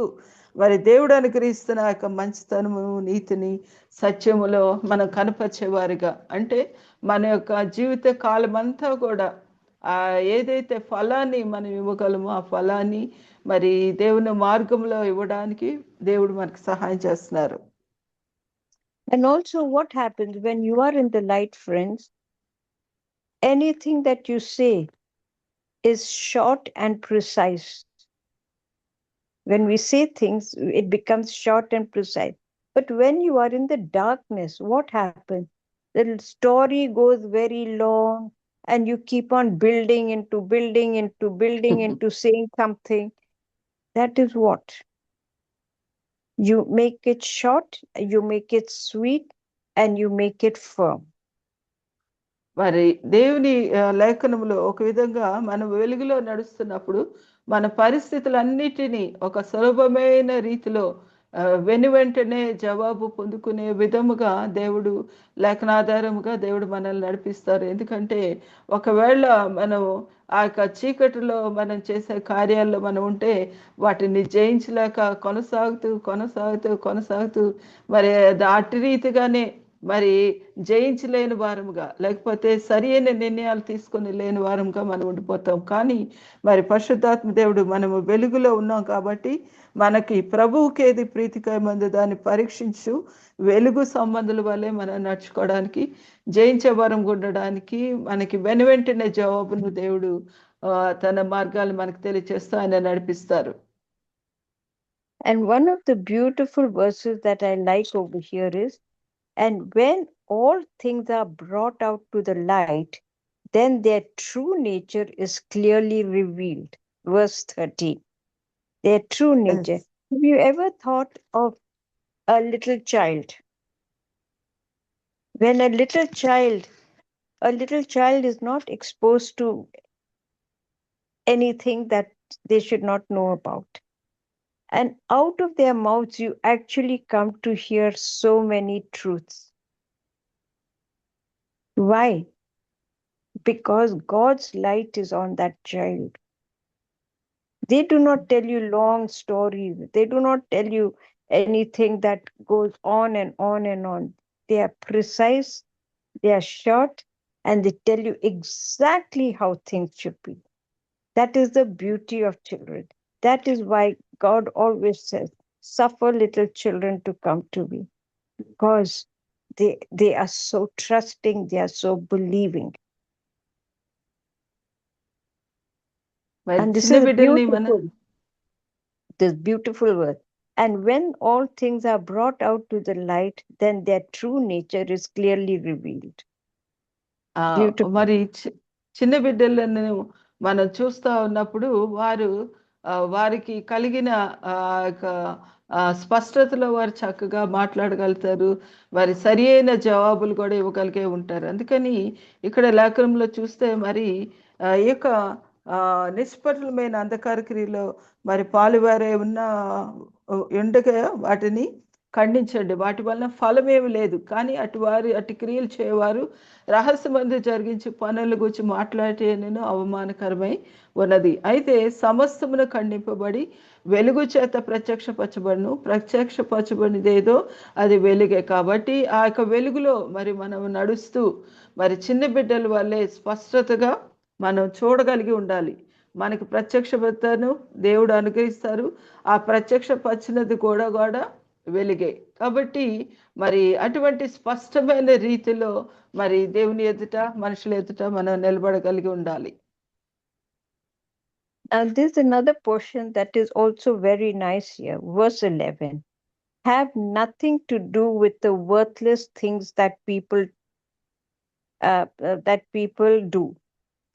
మరి దేవుడు అనుగ్రహిస్తున్న ఆ యొక్క మంచితనము, నీతిని, సత్యములో మనం కనపరిచేవారుగా, అంటే మన యొక్క జీవిత కాలం అంతా కూడా ఏదైతే ఫలాన్ని మనం ఇవ్వగలమో ఆ ఫలాన్ని మరి దేవుని మార్గంలో ఇవ్వడానికి దేవుడు మనకు సహాయం చేస్తున్నారు. And also what happens when you are in the light, friends, anything that you say is short and precise. When we say things, it becomes short and precise. But when you are in the darkness, what happens? The story goes very long, and you keep on building into saying something. That is what? You make it short, you make it sweet, and you make it firm. మరి దేవుని లేఖనంలో ఒక విధంగా మనం వెలుగులో నడుస్తున్నప్పుడు మన పరిస్థితులన్నిటినీ ఒక సులభమైన రీతిలో వెనువెంటనే జవాబు పొందుకునే విధముగా దేవుడు లేఖనాధారముగా దేవుడు మనల్ని నడిపిస్తారు. ఎందుకంటే ఒకవేళ మనం ఆ యొక్క చీకటిలో మనం చేసే కార్యాల్లో మనం ఉంటే వాటిని జయించలేక కొనసాగుతూ మరి అటు రీతిగానే మరి జయించలేని వారముగా, లేకపోతే సరి అయిన నిర్ణయాలు తీసుకొని లేని వారముగా మనం ఉండిపోతాం. కానీ మరి పరిశుద్ధాత్మ దేవుడు మనము వెలుగులో ఉన్నాం కాబట్టి మనకి ప్రభువుకి ఏది ప్రీతికరమైందో దాన్ని పరీక్షించు వెలుగు సంబంధుల వల్లే మనం నడుచుకోవడానికి, జయించే వరం ఉండడానికి మనకి వెనువెంటనే జవాబును దేవుడు తన మార్గాలు మనకు తెలియచేస్తూ ఆయన నడిపిస్తారు. And one of the beautiful verses that I like over here is, and when all things are brought out to the light, then their true nature is clearly revealed. Verse 13. Their true nature. Yes. Have you ever thought of a little child? When a little child is not exposed to anything that they should not know about. And out of their mouths, you actually come to hear so many truths. Why? Because God's light is on that child. They do not tell you long stories. They do not tell you anything that goes on and on and on. They are precise, they are short, and they tell you exactly how things should be. That is the beauty of children. That is why God always says, suffer little children to come to me. Because they are so trusting, they are so believing. And this is beautiful. This beautiful word. And when all things are brought out to the light, then their true nature is clearly revealed. Beautiful. మరి చిన్న బిడ్డలను మనం చూస్తా ఉన్నప్పుడు వారికి కలిగిన యొక్క స్పష్టతలో వారు చక్కగా మాట్లాడగలుగుతారు, వారి సరి అయిన జవాబులు కూడా ఇవ్వగలిగే ఉంటారు. అందుకని ఇక్కడ లేఖనంలో చూస్తే మరి ఈ యొక్క నిష్ఫలమైన అంధకార క్రియలో మరి పాలువారే ఉండగా వాటిని ఖండించండి. వాటి వలన ఫలమేమి లేదు, కానీ అటు క్రియలు చేయవారు రహస్యమందు జరిగించి పనుల గురించి మాట్లాడే నేను అవమానకరమై ఉన్నది. అయితే సమస్తమును ఖండింపబడి వెలుగు చేత ప్రత్యక్షపరచబడినదేదో అది వెలుగే. కాబట్టి ఆ యొక్క వెలుగులో మరి మనం నడుస్తూ మరి చిన్న బిడ్డల వల్లే స్పష్టతగా మనం చూడగలిగి ఉండాలి. మనకి ప్రత్యక్షతను దేవుడు అనుగ్రహిస్తారు. ఆ ప్రత్యక్షపరిచినది కూడా వెలుగే. కాబట్టి మరి అటువంటి స్పష్టమైన రీతిలో మరి దేవుని ఎదుట మనుషుల ఎదుట మనం నిలబడగలిగి ఉండాలి. And there's another portion that is also very nice here, verse 11. Have nothing to do with the worthless things that people do,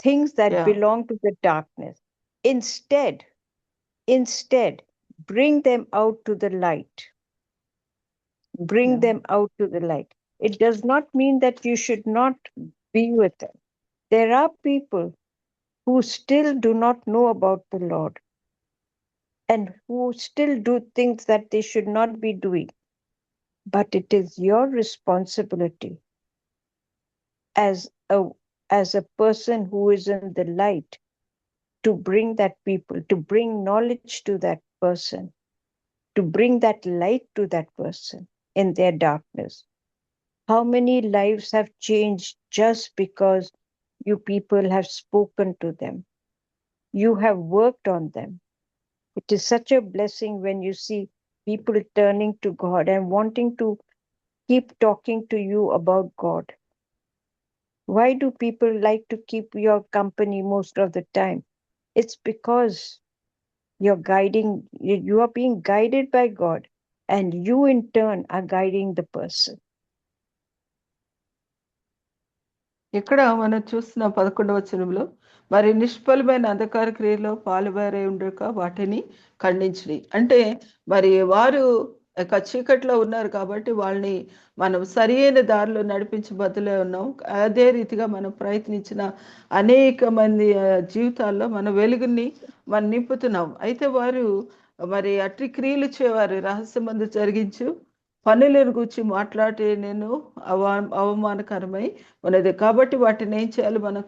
things that Yeah. belong to the darkness. Instead, bring them out to the light. Bring Yeah. them out to the light. It does not mean that you should not be with them. There are people who still do not know about the Lord and who still do things that they should not be doing. But it is your responsibility as a person who is in the light to bring that people, to bring knowledge to that person, to bring that light to that person in their darkness. How many lives have changed just because you people have spoken to them? You have worked on them. It is such a blessing when you see people turning to God and wanting to keep talking to you about God. Why do people like to keep your company most of the time? It's because you are being guided by God, and you in turn are guiding the person. ఇక్కడ మనం చూస్తున్న 11వ వచనంలో మరి నిష్ఫలమైన అంధకార క్రియలో పాలువారై ఉండక వాటిని ఖండించడి. అంటే మరి వారు చీకట్లో ఉన్నారు కాబట్టి వాళ్ళని మనం సరి అయిన దారిలో నడిపించబద్దులే ఉన్నాం. అదే రీతిగా మనం ప్రయత్నించిన అనేక మంది జీవితాల్లో మన వెలుగుని మనం నింపుతున్నాం. అయితే వారు మరి అట్టి క్రియలు చేయవారు రహస్యమందు జరిగించు పనులను గురించి మాట్లాడే నేను అవమానకరమై ఉన్నది. కాబట్టి వాటిని ఏం చేయాలి, మనం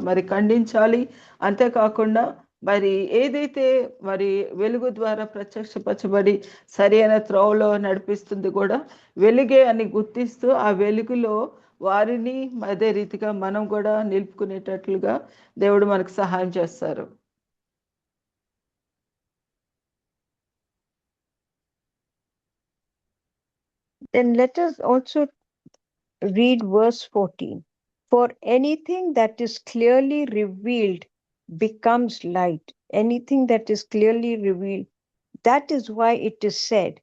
మరి ఖండించాలి. అంతేకాకుండా మరి ఏదైతే మరి వెలుగు ద్వారా ప్రత్యక్షపరచబడి సరి అయిన త్రోవలో నడిపిస్తుంది కూడా వెలుగే అని గుర్తిస్తూ ఆ వెలుగులో వారిని అదే రీతిగా మనం కూడా నిలుపుకునేటట్లుగా దేవుడు మనకు సహాయం చేస్తారు. Then let us also read verse 14. For anything that is clearly revealed becomes light. Anything that is clearly revealed. That is why it is said,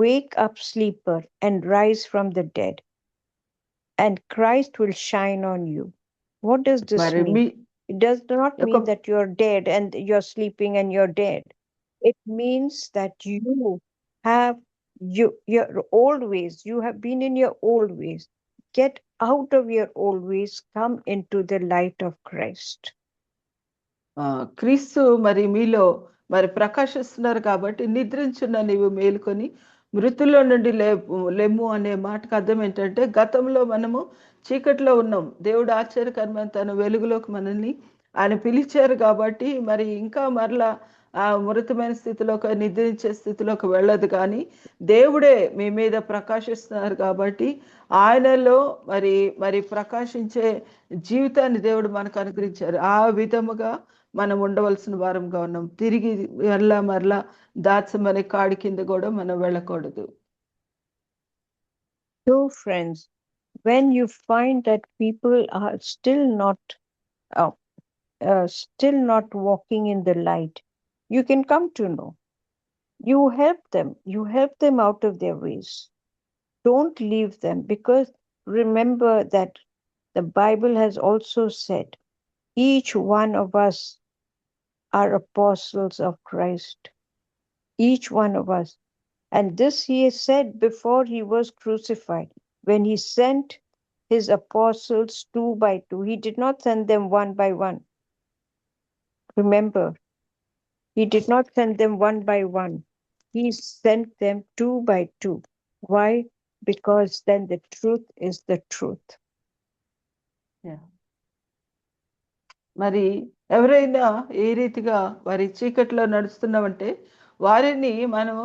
wake up, sleeper, and rise from the dead, and Christ will shine on you. What does this mean? It does not mean that you're dead and you're sleeping and you're dead. It means that you have your old ways. You have been in your old ways. Get out of your old ways. Come into the light of Christ. క్రీస్తు మరి మీలో మరి ప్రకాశిస్తున్నారు కాబట్టి నిద్రించున్న నీవు మేలుకొని మృతుల్లో నుండి లెమ్ము అనే మాటకు అర్థం ఏంటంటే గతంలో మనము చీకట్లో ఉన్నాం. దేవుడు ఆశ్చర్యకరమైన తన వెలుగులోకి మనల్ని ఆయన పిలిచారు కాబట్టి మరి ఇంకా మరలా ఆ మృతమైన స్థితిలోకి నిద్రించే స్థితిలోకి వెళ్ళదు. కానీ దేవుడే మీ మీద ప్రకాశిస్తున్నారు కాబట్టి ఆయనలో మరి మరి ప్రకాశించే జీవితాన్ని దేవుడు మనకు అనుగ్రహించారు. ఆ విధముగా మనం ఉండవలసిన వారంగా ఉన్నాం. తిరిగి మరలా దాచమనే కాడి కింద కూడా మనం వెళ్ళకూడదు. So friends, when you find that people are still not walking in the light, you can come to know. You help them. You help them out of their ways. Don't leave them, because remember that the Bible has also said each one of us are apostles of Christ. Each one of us. And this he said before he was crucified, when he sent his apostles 2 by 2. He did not send them 1 by 1. Remember, he did not send them 1 by 1. He sent them 2 by 2. Why? Because then the truth is the truth. మరి ఎవరైనా ఏ రీతిగా వారి చీకట్లో నడుస్తున్నామంటే వారిని మనము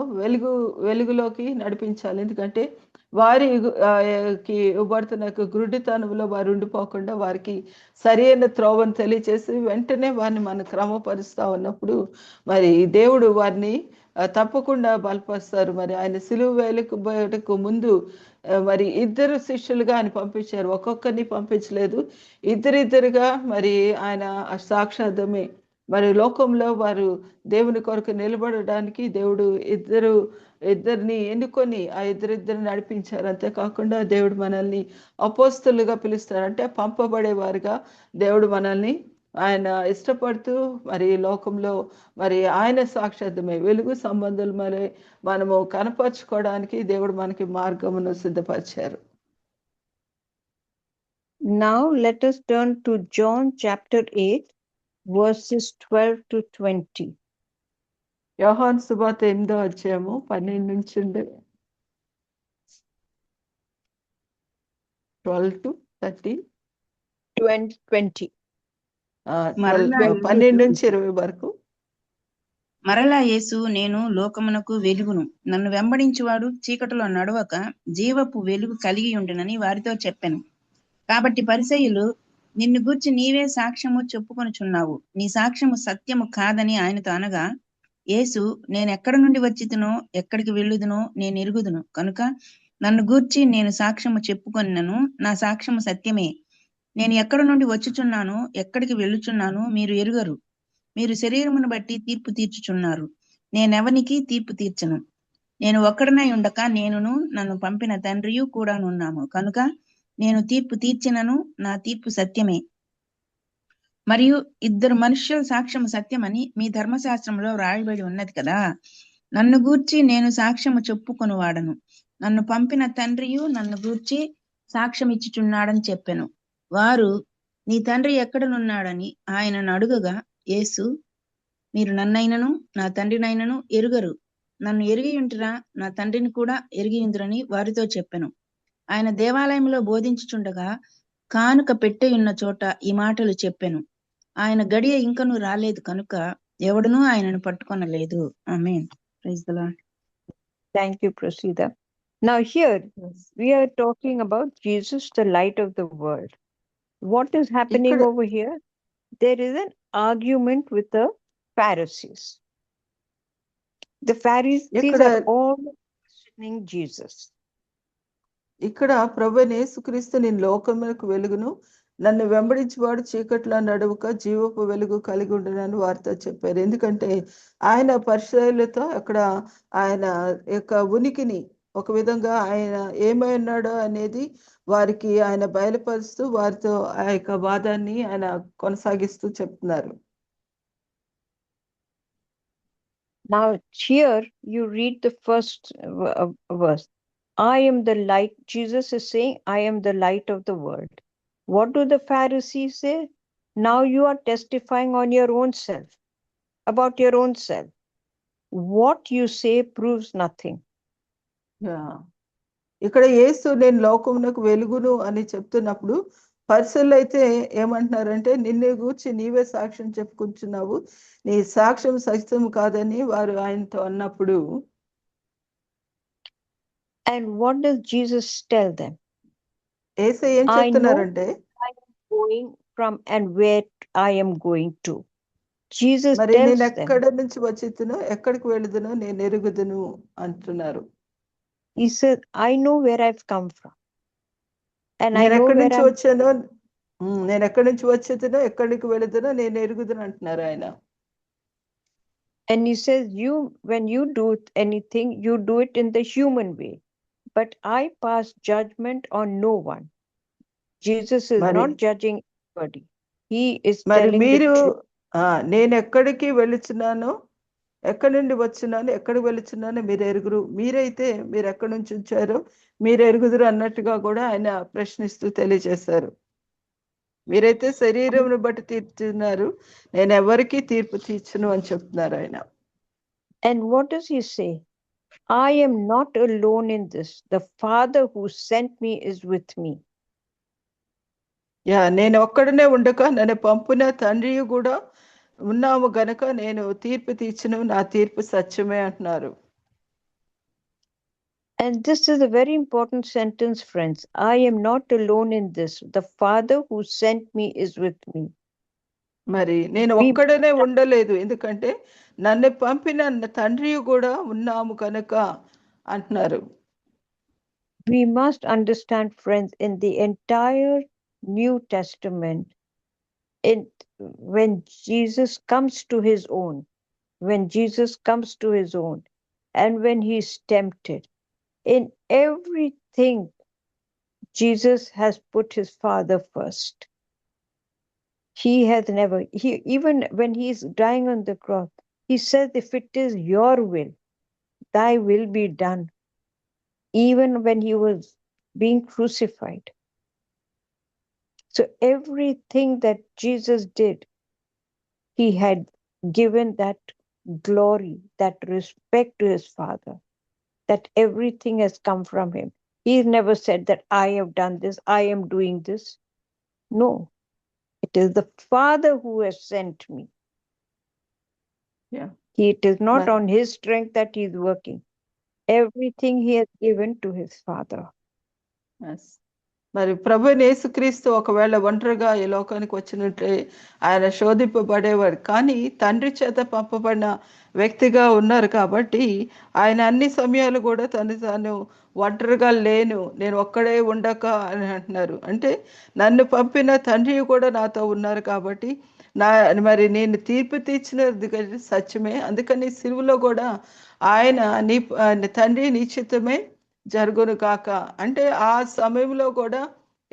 వెలుగులోకి నడిపించాలి. ఎందుకంటే వారికి ఇవ్వబడుతున్న గురుడితనంలో వారు ఉండిపోకుండా వారికి సరైన త్రోవను తెలియచేసి వెంటనే వారిని మనం క్రమపరుస్తా ఉన్నప్పుడు మరి దేవుడు వారిని తప్పకుండా బలపరుస్తారు. మరి ఆయన సిలువ వేలకు ముందు మరి 2 శిష్యులుగా ఆయన పంపించారు. ఒక్కొక్కరిని పంపించలేదు, ఇద్దరిద్దరుగా మరి ఆయన సాక్షాత్మే. మరి లోకంలో వారు దేవుని కొరకు నిలబడడానికి దేవుడు ఇద్దరిని ఎన్నుకొని ఆ ఇద్దరిద్దరిని నడిపించారు. అంతేకాకుండా దేవుడు మనల్ని అపోస్తలుగా పిలుస్తారు. అంటే పంపబడేవారుగా దేవుడు మనల్ని ఆయన ఇష్టపడుతూ మరి లోకంలో మరి ఆయన సాక్షాత్మే వెలుగు సంబంధాలు మరి మనము కనపరుచుకోవడానికి దేవుడు మనకి మార్గమును సిద్ధపరిచారు. Now let us turn to John chapter 8, verses 12 to 20. యోహాను సువార్త 8వ అధ్యాయము 12 నుంచి 12 to 30. 20. 12 నుంచి 20 వరకు. మరలా యేసు, నేను లోకమునకు వెలుగును, నన్ను వెంబడించువాడు చీకటిలో నడవక జీవపు వెలుగు కలిగి ఉండునని వారితో చెప్పాను. కాబట్టి పరిసయ్యులు, నిన్ను గూర్చి నీవే సాక్ష్యము చెప్పుకొనుచున్నావు, నీ సాక్ష్యము సత్యము కాదని ఆయనతో అనగా, యేసు, నేను ఎక్కడి నుండి వచ్చితునో ఎక్కడికి వెళ్ళుదునో నేను ఎరుగుదును కనుక నన్ను గూర్చి నేను సాక్ష్యము చెప్పుకొనినను, నా సాక్ష్యము సత్యమే. నేను ఎక్కడి నుండి వచ్చుచున్నానో ఎక్కడికి వెళ్ళుచున్నానో మీరు ఎరుగరు. మీరు శరీరమును బట్టి తీర్పు తీర్చుచున్నారు, నేనెవనికి తీర్పు తీర్చను. నేను ఒక్కడనై ఉండక నేనును నన్ను పంపిన తండ్రియు కూడానున్నాము కనుక నేను తీర్పు తీర్చినను నా తీర్పు సత్యమే. మరియు 2 మనుష్యుల సాక్ష్యము సత్యమని మీ ధర్మశాస్త్రంలో రాయబడి ఉన్నది కదా. నన్ను గూర్చి నేను సాక్ష్యము చెప్పుకొనువాడను, నన్ను పంపిన తండ్రియు నన్ను గూర్చి సాక్ష్యం ఇచ్చుచున్నాడని చెప్పెను. వారు, నీ తండ్రి ఎక్కడనున్నాడని ఆయనను అడుగగా, యేసు, మీరు నన్నైనను నా తండ్రినైనను ఎరుగరు, నన్ను ఎరిగి ఉంటురా నా తండ్రిని కూడా ఎరిగి ఉందిరని వారితో చెప్పెను. ఆయన దేవాలయంలో బోధించుచుండగా కానుక పెట్టి ఉన్న చోట ఈ మాటలు చెప్పెను. ఆయన గడియ ఇంకను రాలేదు కనుక ఎవడునూ ఆయనను పట్టుకొనలేదు. Amen. Praise the lord. Thank you, Prasida. Now here we are talking about Jesus, the light of the world. What is happening ఇక్కడ over here? There is an argument with the Pharisees. The Pharisees ఇక్కడ are all questioning Jesus. ఇక్కడ ప్రభువైన యేసుక్రీస్తు, నేను లోకమునకు వెలుగును, నన్ను వెంబడించేవాడు చీకట్లో నడవక జీవపు వెలుగు కలిగి ఉండునని వారితో చెప్పారు. ఎందుకంటే ఆయన పరిచయులతో అక్కడ ఆయన యొక్క ఉనికిని ఒక విధంగా ఆయన ఏమై ఉన్నాడో అనేది వారికి ఆయన బయలుపరుస్తూ వారితో ఆ యొక్క వాదాన్ని ఆయన కొనసాగిస్తూ చెప్తున్నారు. Now here you read the first verse. I am the light. Jesus is saying, I am the light of the world. What do the Pharisees say? Now you are testifying on your own self, about your own self. What you say proves nothing. ఇక్కడ యేసు నేను లోకమునకు వెలుగును అని చెప్తున్నప్పుడు పరిసయ్యులు అయితే ఏమంటున్నారంటే, నిన్ను గూర్చి నీవే సాక్ష్యం చెప్పుకుంటున్నావు, నీ సాక్ష్యం సత్యం కాదని వారు ఆయనతో అన్నప్పుడు, And what does Jesus tell them? యేసు ఏం I know చెప్తున్నారంటే, I am going from and where I am going to. Jesus మరి tells నేను them, ఎక్కడి నుంచి వచ్చితునో ఎక్కడికి వెళుదునో నేను ఎరుగుదును అంటున్నారు. he says, I know where I've come from. And I నేను know ఎక్కడి where నుంచి I'm వచ్చానో, నేను ఎక్కడి నుంచి వచ్చేతునో ఎక్కడికి వెళుదునో నేను ఎరుగుదును అంటున్నారు ఆయన. And he says, when you do anything, you do it in the human way. But I pass judgment on no one. Jesus is మరి not judging anybody. He is మరి telling the మీరు truth. నేను ఎక్కడికి వెళుచున్నానో, ఎక్కడి నుండి వచ్చినానో, ఎక్కడికి వెళుచున్నానో మీరు ఎరుగురు. మీరైతే మీరు ఎక్కడి నుంచి వచ్చారో మీరు ఎరుగుదురు అన్నట్టుగా కూడా ఆయన ప్రశ్నిస్తూ తెలియజేశారు. మీరైతే శరీరంను బట్టి తీర్చున్నారు, నేను ఎవరికి తీర్పు తీర్చును అని చెప్తున్నారు ఆయన. And what does he say? I am not alone in this. The Father who sent me is with me. నేను ఒక్కడనే ఉండక నన్ను పంపిన తండ్రి కూడా ఉన్నాము గనక నేను తీర్పు తీర్చును, నా తీర్పు సత్యమే అంటున్నారు. And this is a very important sentence, friends. I am not alone in this. The Father who sent me is with me. మరి నేను ఒక్కడనే ఉండలేదు, ఎందుకంటే నన్ను పంపిన తండ్రి కూడా ఉన్నాము కనుక అంటున్నారు. We must understand, friends, in the entire New Testament, when Jesus comes to his own, and when he's tempted, in everything, Jesus has put his Father first. He has never, even when he's dying on the cross, he says, if it is your will, thy will be done. Even when he was being crucified. So everything that Jesus did, he had given that glory, that respect to his Father, that everything has come from him. He never said that I have done this, I am doing this. No, it is the Father who has sent me. Yeah. It is not on his strength that he is working. Everything he has given to his Father. Yes. మరి ప్రభు యేసుక్రీస్తు ఒకవేళ ఒంటరిగా ఈ లోకానికి వచ్చినట్లే ఆయన శోధింపబడేవాడు, కానీ తండ్రి చేత పంపబడిన వ్యక్తిగా ఉన్నారు కాబట్టి ఆయన అన్ని సమయాలు కూడా తాను ఒంటరిగా లేను, నేను ఒక్కడే ఉండక అని అంటున్నారు. అంటే నన్ను పంపిన తండ్రి కూడా నాతో ఉన్నారు కాబట్టి మరి నేను తీర్పు తీర్చినది సత్యమే. అందుకని సిలువలో కూడా ఆయన నీ తండ్రి నీ చిత్తమే జరుగును కాక అంటే ఆ సమయంలో కూడా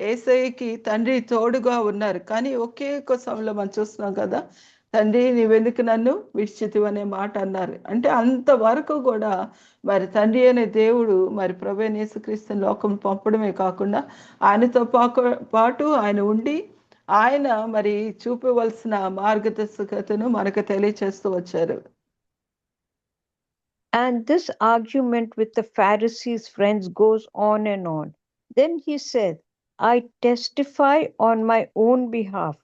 యేసయ్యకి తండ్రి తోడుగా ఉన్నారు. కానీ ఒకే ఒక్క సమయంలో మనం చూస్తున్నాం కదా, తండ్రి నీవెందుకు నన్ను విడిచితివి అనే మాట అన్నారు. అంటే అంతవరకు కూడా మరి తండ్రి అనే దేవుడు మరి ప్రభువైన యేసుక్రీస్తుని లోకం పంపడమే కాకుండా ఆయనతో పాటు ఆయన ఉండి ఆయన మరి చూపవలసిన మార్గదర్శకతను మనకు తెలియచేస్తూ వచ్చారు. And this argument with the Pharisees, friends, goes on and on. Then he said, I testify on my own behalf,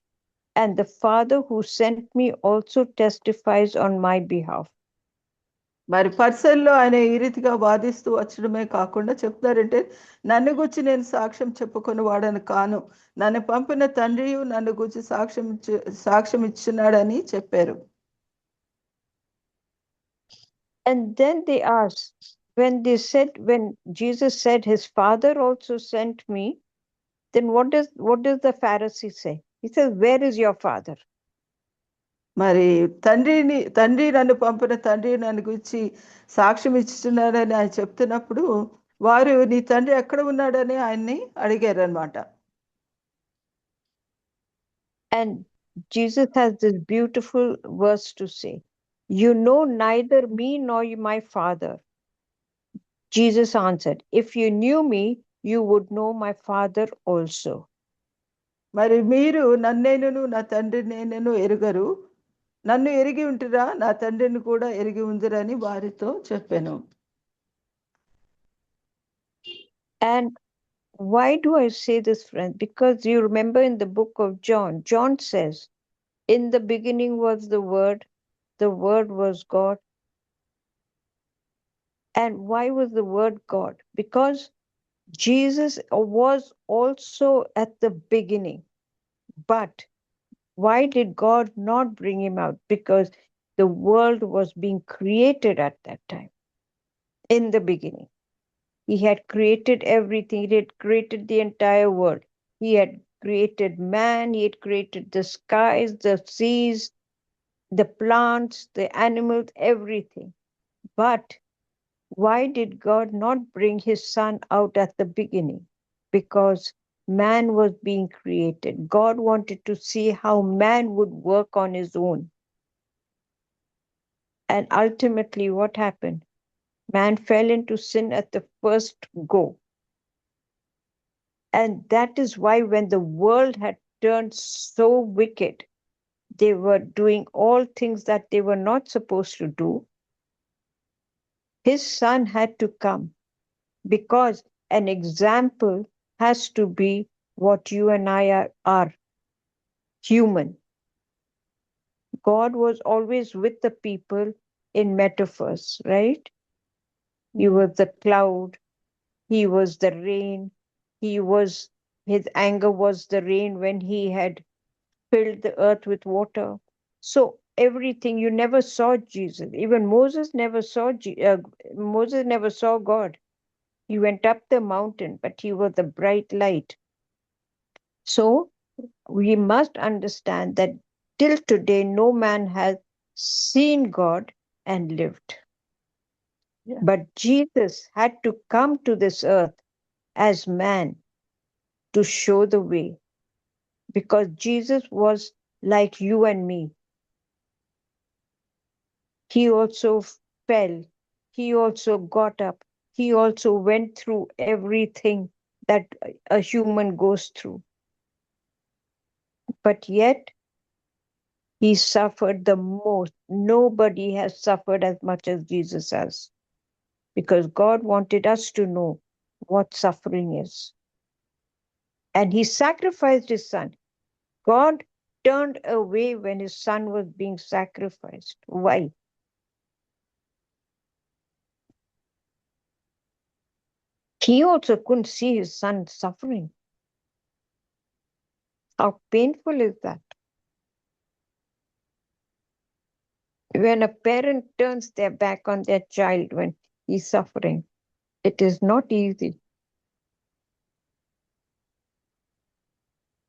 and the Father who sent me also testifies on my behalf. మరి పరిసల్లో ఆయన ఈ రీతిగా వాదిస్తూ వచ్చడమే కాకుండా చెప్తారంటే, నన్ను గురించి నేను సాక్ష్యం చెప్పుకొని వాడని కాను, నన్ను పంపిన తండ్రి నన్ను గురించి సాక్ష్యం ఇచ్చినాడని చెప్పారు. And then they asked, when Jesus said his Father also sent me, then what does the Pharisee say? He says, where is your Father? మరి తండ్రి నన్ను పంపిన తండ్రి నన్ను గురించి సాక్ష్యం ఇస్తున్నాడని ఆయన చెప్తున్నప్పుడు వారు నీ తండ్రి ఎక్కడ ఉన్నాడని ఆయన్ని అడిగారు అన్నమాట. And Jesus has this beautiful verse to say, you know neither me nor my Father. Jesus answered, if you knew me, you would know my Father also. మరి మీరు నన్నేను నా తండ్రి నేనను ఎరుగరు, నన్ను ఎరిగి ఉంటురా నా తండ్రిని కూడా ఎరిగి ఉందిరని వారితో చెప్పాను. And why do I say this, friend? Because you remember in the book of John says, in the beginning was the Word was God. And why was the Word God? Because Jesus was also at the beginning. But why did God not bring him out? Because the world was being created at that time. In the beginning, he had created everything. He had created the entire world. He had created man. He had created the skies, the seas, the plants, the animals, everything. But why did God not bring his son out at the beginning? Because man was being created. God wanted to see how man would work on his own. And ultimately, what happened? Man fell into sin at the first go. And that is why, when the world had turned so wicked, they were doing all things that they were not supposed to do. His son had to come, because an example has to be what you and I are human. God was always with the people in metaphors, right? He was the cloud, he was the rain, his anger was the rain when he had filled the earth with water. So everything, you never saw Jesus. Even Moses never saw Moses never saw God. He went up the mountain, but he was the bright light. So we must understand that till today, no man has seen God and lived. Yeah. But Jesus had to come to this earth as man to show the way, because Jesus was like you and me. He also fell. He also got up. He also went through everything that a human goes through. But yet, he suffered the most. Nobody has suffered as much as Jesus has, because God wanted us to know what suffering is. And he sacrificed his son. God turned away when his son was being sacrificed. Why? He also couldn't see his son suffering. How painful is that? When a parent turns their back on their child when he's suffering, it is not easy.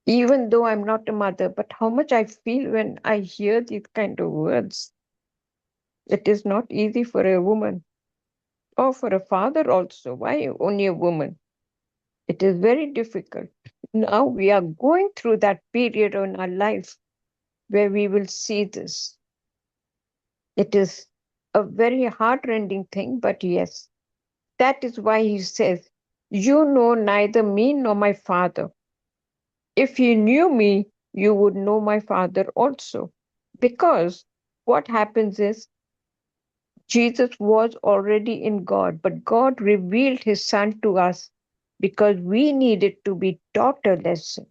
Even though I'm not a mother, but how much I feel when I hear these kind of words. It is not easy for a woman, or for a father also. Why only a woman? It is very difficult. Now we are going through that period in our life where we will see this. It is a very heart-rending thing, but yes, that is why he says, "You know neither me nor my Father. If you knew me, you would know my Father also." Because what happens is, Jesus was already in God, but God revealed his son to us because we needed to be taught a lesson.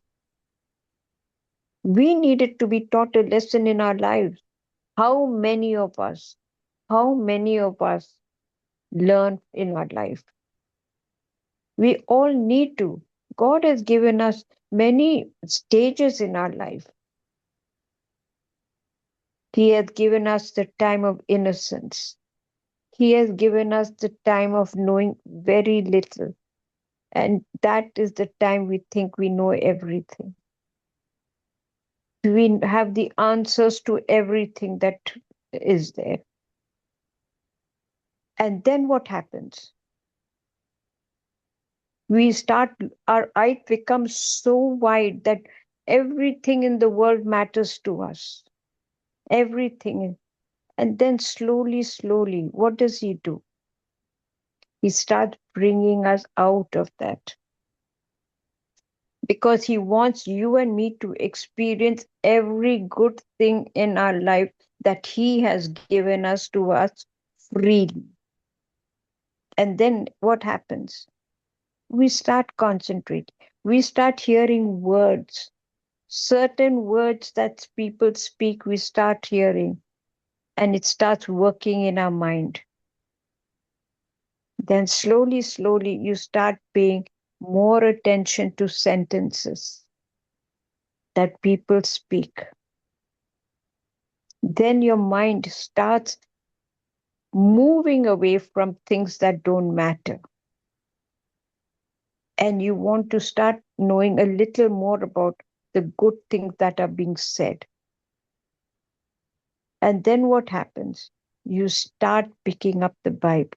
We needed to be taught a lesson in our lives. How many of us learn in our life? We all need to. God has given us many stages in our life. He has given us the time of innocence. He has given us the time of knowing very little. And that is the time we think we know everything. We have the answers to everything that is there. And then what happens? Our eyes become so wide that everything in the world matters to us. Everything. And then slowly, what does he do? He starts bringing us out of that. Because he wants you and me to experience every good thing in our life that he has given us to us freely. And then what happens? We start concentrating. We start hearing words. Certain words that people speak, we start hearing. And it starts working in our mind. Then slowly, you start paying more attention to sentences that people speak. Then your mind starts moving away from things that don't matter. And you want to start knowing a little more about the good things that are being said. And then what happens? You start picking up the Bible.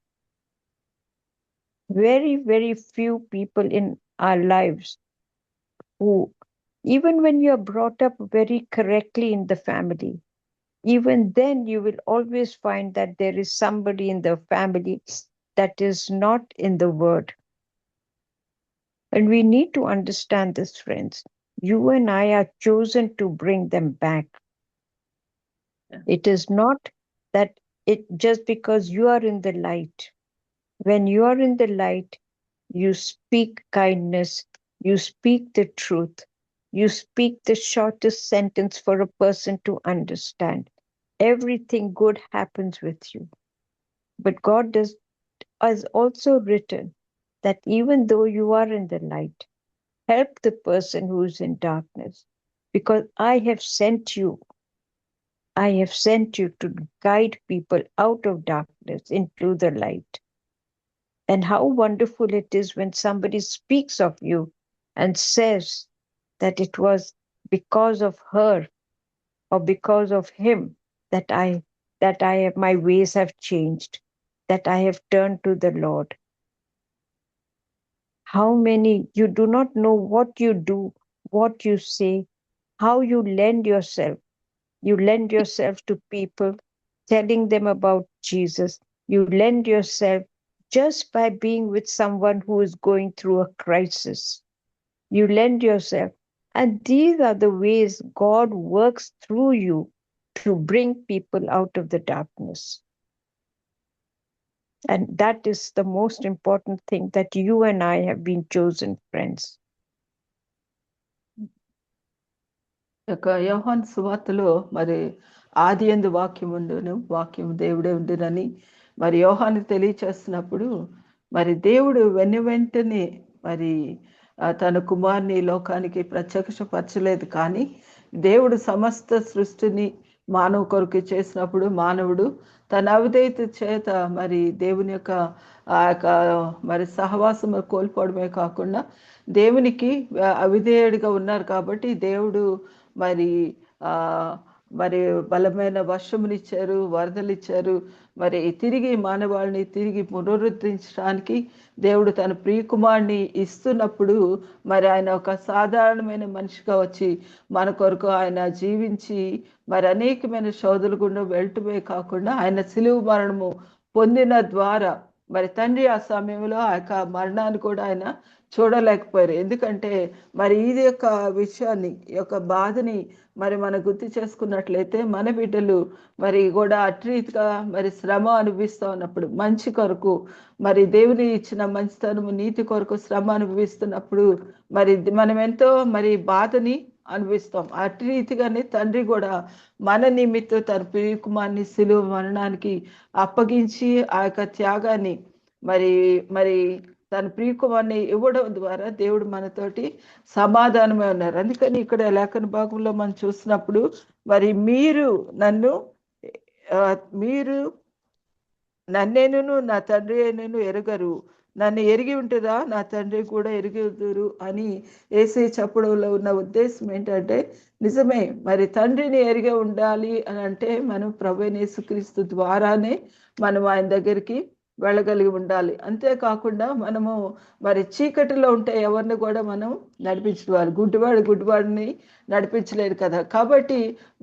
Very, very few people in our lives who, even when you are brought up very correctly in the family, even then you will always find that there is somebody in the family that is not in the Word. And we need to understand this, friends. You and I are chosen to bring them back. It is not that it just because you are in the light. When you are in the light, you speak kindness, you speak the truth, you speak the shortest sentence for a person to understand. Everything good happens with you. But God has also written that even though you are in the light, help the person who is in darkness, because I have sent you to guide people out of darkness into the light. And how wonderful it is when somebody speaks of you and says that it was because of her or because of him that my ways have changed, that I have turned to the Lord. How many, you do not know what you do, what you say, how you lend yourself. You lend yourself to people, telling them about Jesus. You lend yourself just by being with someone who is going through a crisis. You lend yourself. And these are the ways God works through you to bring people out of the darkness. And that is the most important thing, that you and I have been chosen friends. యొక్క యోహాను సువార్తలో మరి ఆది యందు వాక్యం ఉండును, వాక్యం దేవుడే ఉండునని మరి యోహాను తెలియచేస్తున్నప్పుడు, మరి దేవుడు వెంటనే మరి తన కుమారుని లోకానికి ప్రత్యక్షపరచలేదు. కానీ దేవుడు సమస్త సృష్టిని మానవ కొరకు చేసినప్పుడు మానవుడు తన అవిధేయత చేత మరి దేవుని యొక్క ఆ యొక్క మరి సహవాసం కోల్పోవడమే కాకుండా దేవునికి అవిధేయుడిగా ఉన్నారు. కాబట్టి దేవుడు మరి మరి బలమైన వర్షమునిచ్చారు, వరదలు ఇచ్చారు. మరి తిరిగి మానవాళిని తిరిగి పునరుద్ధరించడానికి దేవుడు తన ప్రియకుమారుని ఇస్తున్నప్పుడు మరి ఆయన ఒక సాధారణమైన మనిషిగా వచ్చి మన కొరకు ఆయన జీవించి మరి అనేకమైన శోధనల గుండా వెళ్ళటమే కాకుండా ఆయన సిలువ మరణము పొందిన ద్వారా మరి తండ్రి ఆ సమయంలో ఆ యొక్క మరణాన్ని కూడా ఆయన చూడలేకపోయారు. ఎందుకంటే మరి ఇది యొక్క విషయాన్ని, ఈ యొక్క బాధని మరి మనం గుర్తు చేసుకున్నట్లయితే మన బిడ్డలు మరి కూడా అట్రీతిగా మరి శ్రమ అనుభవిస్తూ ఉన్నప్పుడు, మంచి కొరకు మరి దేవుని ఇచ్చిన మంచితనము నీతి కొరకు శ్రమ అనుభవిస్తున్నప్పుడు మరి మనం ఎంతో మరి బాధని అనుభవిస్తాం. అటు రీతిగానే తండ్రి కూడా మన నిమిత్తం తన ప్రియకుమారుని సిలువ మరణానికి అప్పగించి ఆ యొక్క త్యాగాన్ని మరి తన ప్రియకుమారుని ఇవ్వడం ద్వారా దేవుడు మనతోటి సమాధానమే ఉన్నారు. అందుకని ఇక్కడ లేఖన భాగంలో మనం చూసినప్పుడు మరి మీరు నన్నేను నా తండ్రి అయినను ఎరగరు, నన్ను ఎరిగి ఉంటుందా నా తండ్రి కూడా ఎరుగుదురు అని యేసయ్య చెప్పడంలో ఉన్న ఉద్దేశం ఏంటంటే, నిజమే మరి తండ్రిని ఎరిగి ఉండాలి అని అంటే మనం ప్రభువైన యేసుక్రీస్తు ద్వారానే మనం ఆయన దగ్గరికి వెళ్ళగలిగి ఉండాలి. అంతేకాకుండా మనము మరి చీకటిలో ఉంటే ఎవరిని కూడా మనం నడిపించేవారు, గుడ్డివాడిని నడిపించలేడు కదా. కాబట్టి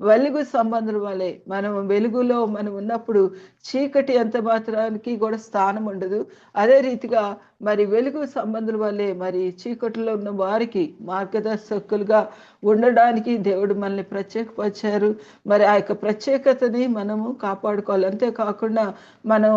వెలుగు సంబంధం వలె మనం వెలుగులో మనం ఉన్నప్పుడు చీకటి ఎంత మాత్రానికి కూడా స్థానం ఉండదు. అదే రీతిగా మరి వెలుగు సంబంధం వల్లే మరి చీకటిలో ఉన్న వారికి మార్గదర్శకులుగా ఉండడానికి దేవుడు మనల్ని ప్రత్యేకపరిచారు. మరి ఆ యొక్క ప్రత్యేకతని మనము కాపాడుకోవాలి. అంతేకాకుండా మనం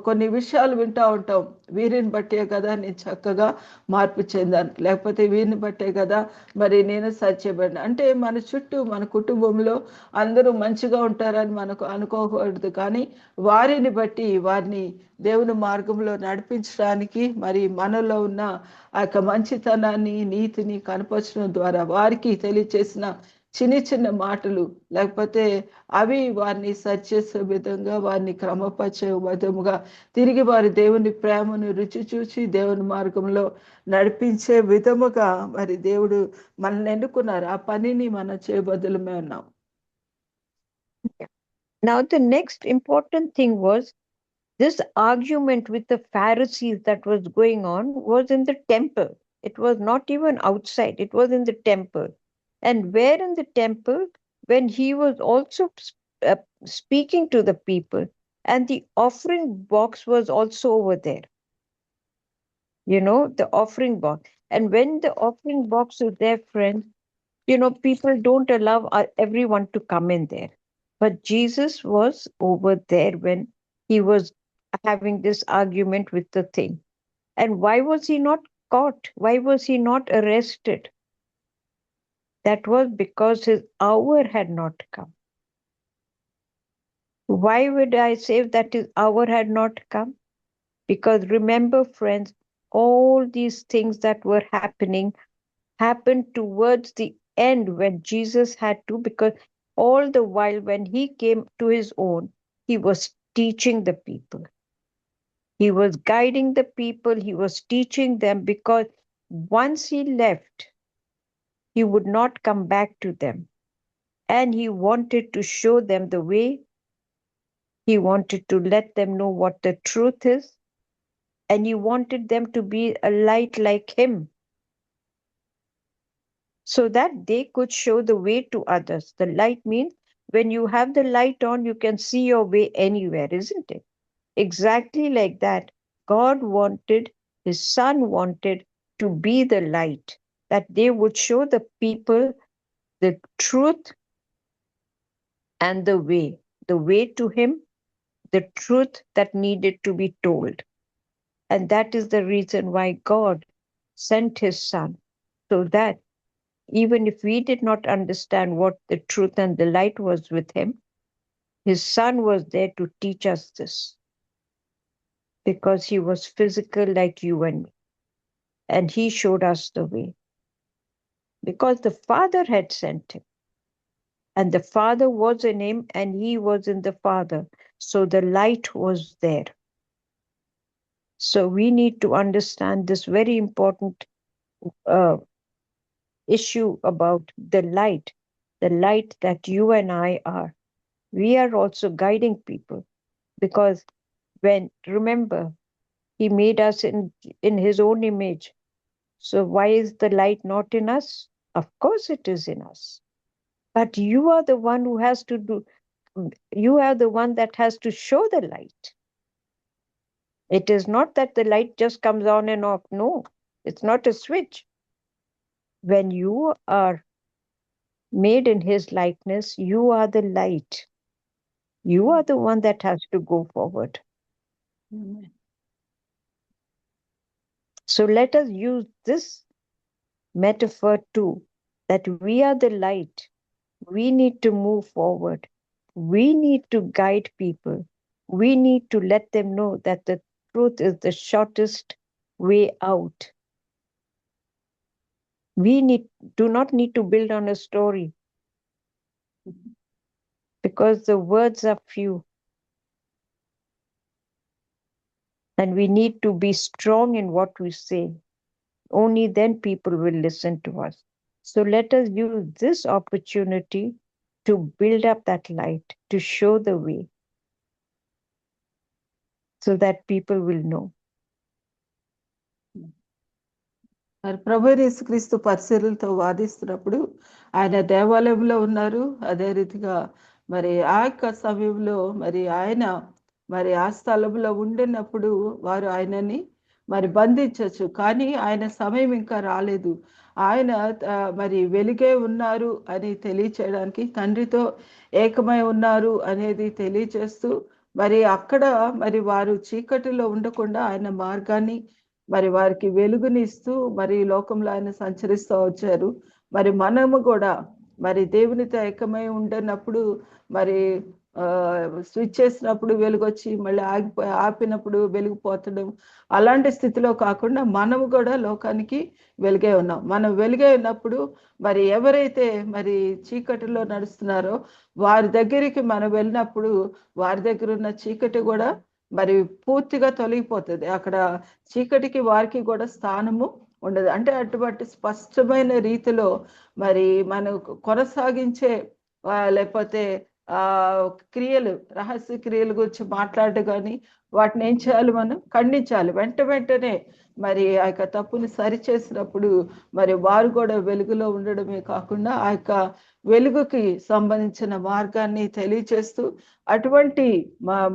కొన్ని విషయాలు వింటూ ఉంటాం, వీరిని బట్టే కదా నేను చక్కగా మార్పు చెందాను, లేకపోతే వీరిని బట్టే కదా మరి నేను సత్యపడిన. అంటే మన చుట్టూ మన కుటుంబంలో అందరూ మంచిగా ఉంటారని మనకు అనుకోకూడదు. కానీ వారిని బట్టి వారిని దేవుని మార్గంలో నడిపించడానికి మరి మనలో ఉన్న ఆ యొక్క మంచితనాన్ని నీతిని కనపరచడం ద్వారా వారికి తెలియచేసిన చిన్న మాటలు, లేకపోతే అవి వారిని సరిచేసే విధంగా, వారిని క్రమపరిచే విధముగా, తిరిగి వారి దేవుని ప్రేమను రుచి చూసి దేవుని మార్గంలో నడిపించే విధముగా మరి దేవుడు మనల్ని ఎన్నుకున్నారు. ఆ పనిని మనం చేయబద్దులమే ఉన్నాం. Now, the next important thing was this argument with the Pharisees that was going on was in the temple. It was not even outside, it was in the temple. And where in the temple, when he was also speaking to the people, and the offering box was also over there. You know, the offering box. And when the offering box is there, friends, you know, people don't allow everyone to come in there. But Jesus was over there when he was having this argument with the thing. And why was he not caught? Why was he not arrested? That was because his hour had not come. Why would I say that his hour had not come? Because remember, friends, all these things that were happening happened towards the end when Jesus had to, because all the while when he came to his own, he was teaching the people. He was guiding the people, he was teaching them, because once he left, he would not come back to them. And he wanted to show them the way. He wanted to let them know what the truth is. And he wanted them to be a light like him, so that they could show the way to others. The light means when you have the light on, you can see your way anywhere, isn't it? Exactly like that. God wanted, his son wanted to be the light, that they would show the people the truth and the way to him, the truth that needed to be told. And that is the reason why God sent his son, so that even if we did not understand what the truth and the light was with him, his son was there to teach us this, because he was physical like you and me. And he showed us the way, because the Father had sent him. And the Father was in him and he was in the Father. So the light was there. So we need to understand this very important issue about the light that you and I are. We are also guiding people, because remember, he made us in his own image. So why is the light not in us? Of course it is in us. But you are the one who has to do, you are the one that has to show the light. It is not that the light just comes on and off. No, it's not a switch. When you are made in his likeness, you are the light. You are the one that has to go forward. Amen. So let us use this metaphor too, that we are the light. We need to move forward. We need to guide people. We need to let them know that the truth is the shortest way out. We do not need to build on a story, because the words are few. And we need to be strong in what we say. Only then people will listen to us. So let us use this opportunity to build up that light, to show the way, so that people will know. మరి ప్రభు యేసుక్రీస్తు పరిశీలనతో వాదిస్తున్నప్పుడు ఆయన దేవాలయంలో ఉన్నారు. అదే రీతిగా మరి ఆ యొక్క సమయంలో మరి ఆయన మరి ఆ స్థలంలో ఉండినప్పుడు వారు ఆయనని మరి బంధించవచ్చు, కానీ ఆయన సమయం ఇంకా రాలేదు. ఆయన మరి వెలుగే ఉన్నారు అని తెలియచేయడానికి, తండ్రితో ఏకమై ఉన్నారు అనేది తెలియచేస్తూ, మరి అక్కడ మరి వారు చీకటిలో ఉండకుండా ఆయన మార్గాన్ని మరి వారికి వెలుగునిస్తూ మరి లోకంలో ఆయన సంచరిస్తూ వచ్చారు. మరి మనము కూడా మరి దేవునితో ఏకమై ఉండనప్పుడు మరి స్విచ్ చేసినప్పుడు వెలుగు వచ్చి మళ్ళీ ఆపినప్పుడు వెలిగిపోతడం, అలాంటి స్థితిలో కాకుండా మనము కూడా లోకానికి వెలుగే ఉన్నాం. మనం వెలుగే ఉన్నప్పుడు మరి ఎవరైతే మరి చీకటిలో నడుస్తున్నారో వారి దగ్గరికి మనం వెళ్ళినప్పుడు వారి దగ్గర ఉన్న చీకటి కూడా మరి పూర్తిగా తొలగిపోతుంది. అక్కడ చీకటికి వారికి కూడా స్థానము ఉండదు. అంటే అటువంటి స్పష్టమైన రీతిలో మరి మనం కొనసాగించే లేకపోతే ఆ క్రియలు, రహస్య క్రియల గురించి మాట్లాడడం కానీ వాటిని ఏం చేయాలి, మనం ఖండించాలి వెంటనే. మరి ఆ యొక్క తప్పుని సరిచేసినప్పుడు మరి వారు కూడా వెలుగులో ఉండడమే కాకుండా ఆ యొక్క వెలుగుకి సంబంధించిన మార్గాన్ని తెలియచేస్తూ అటువంటి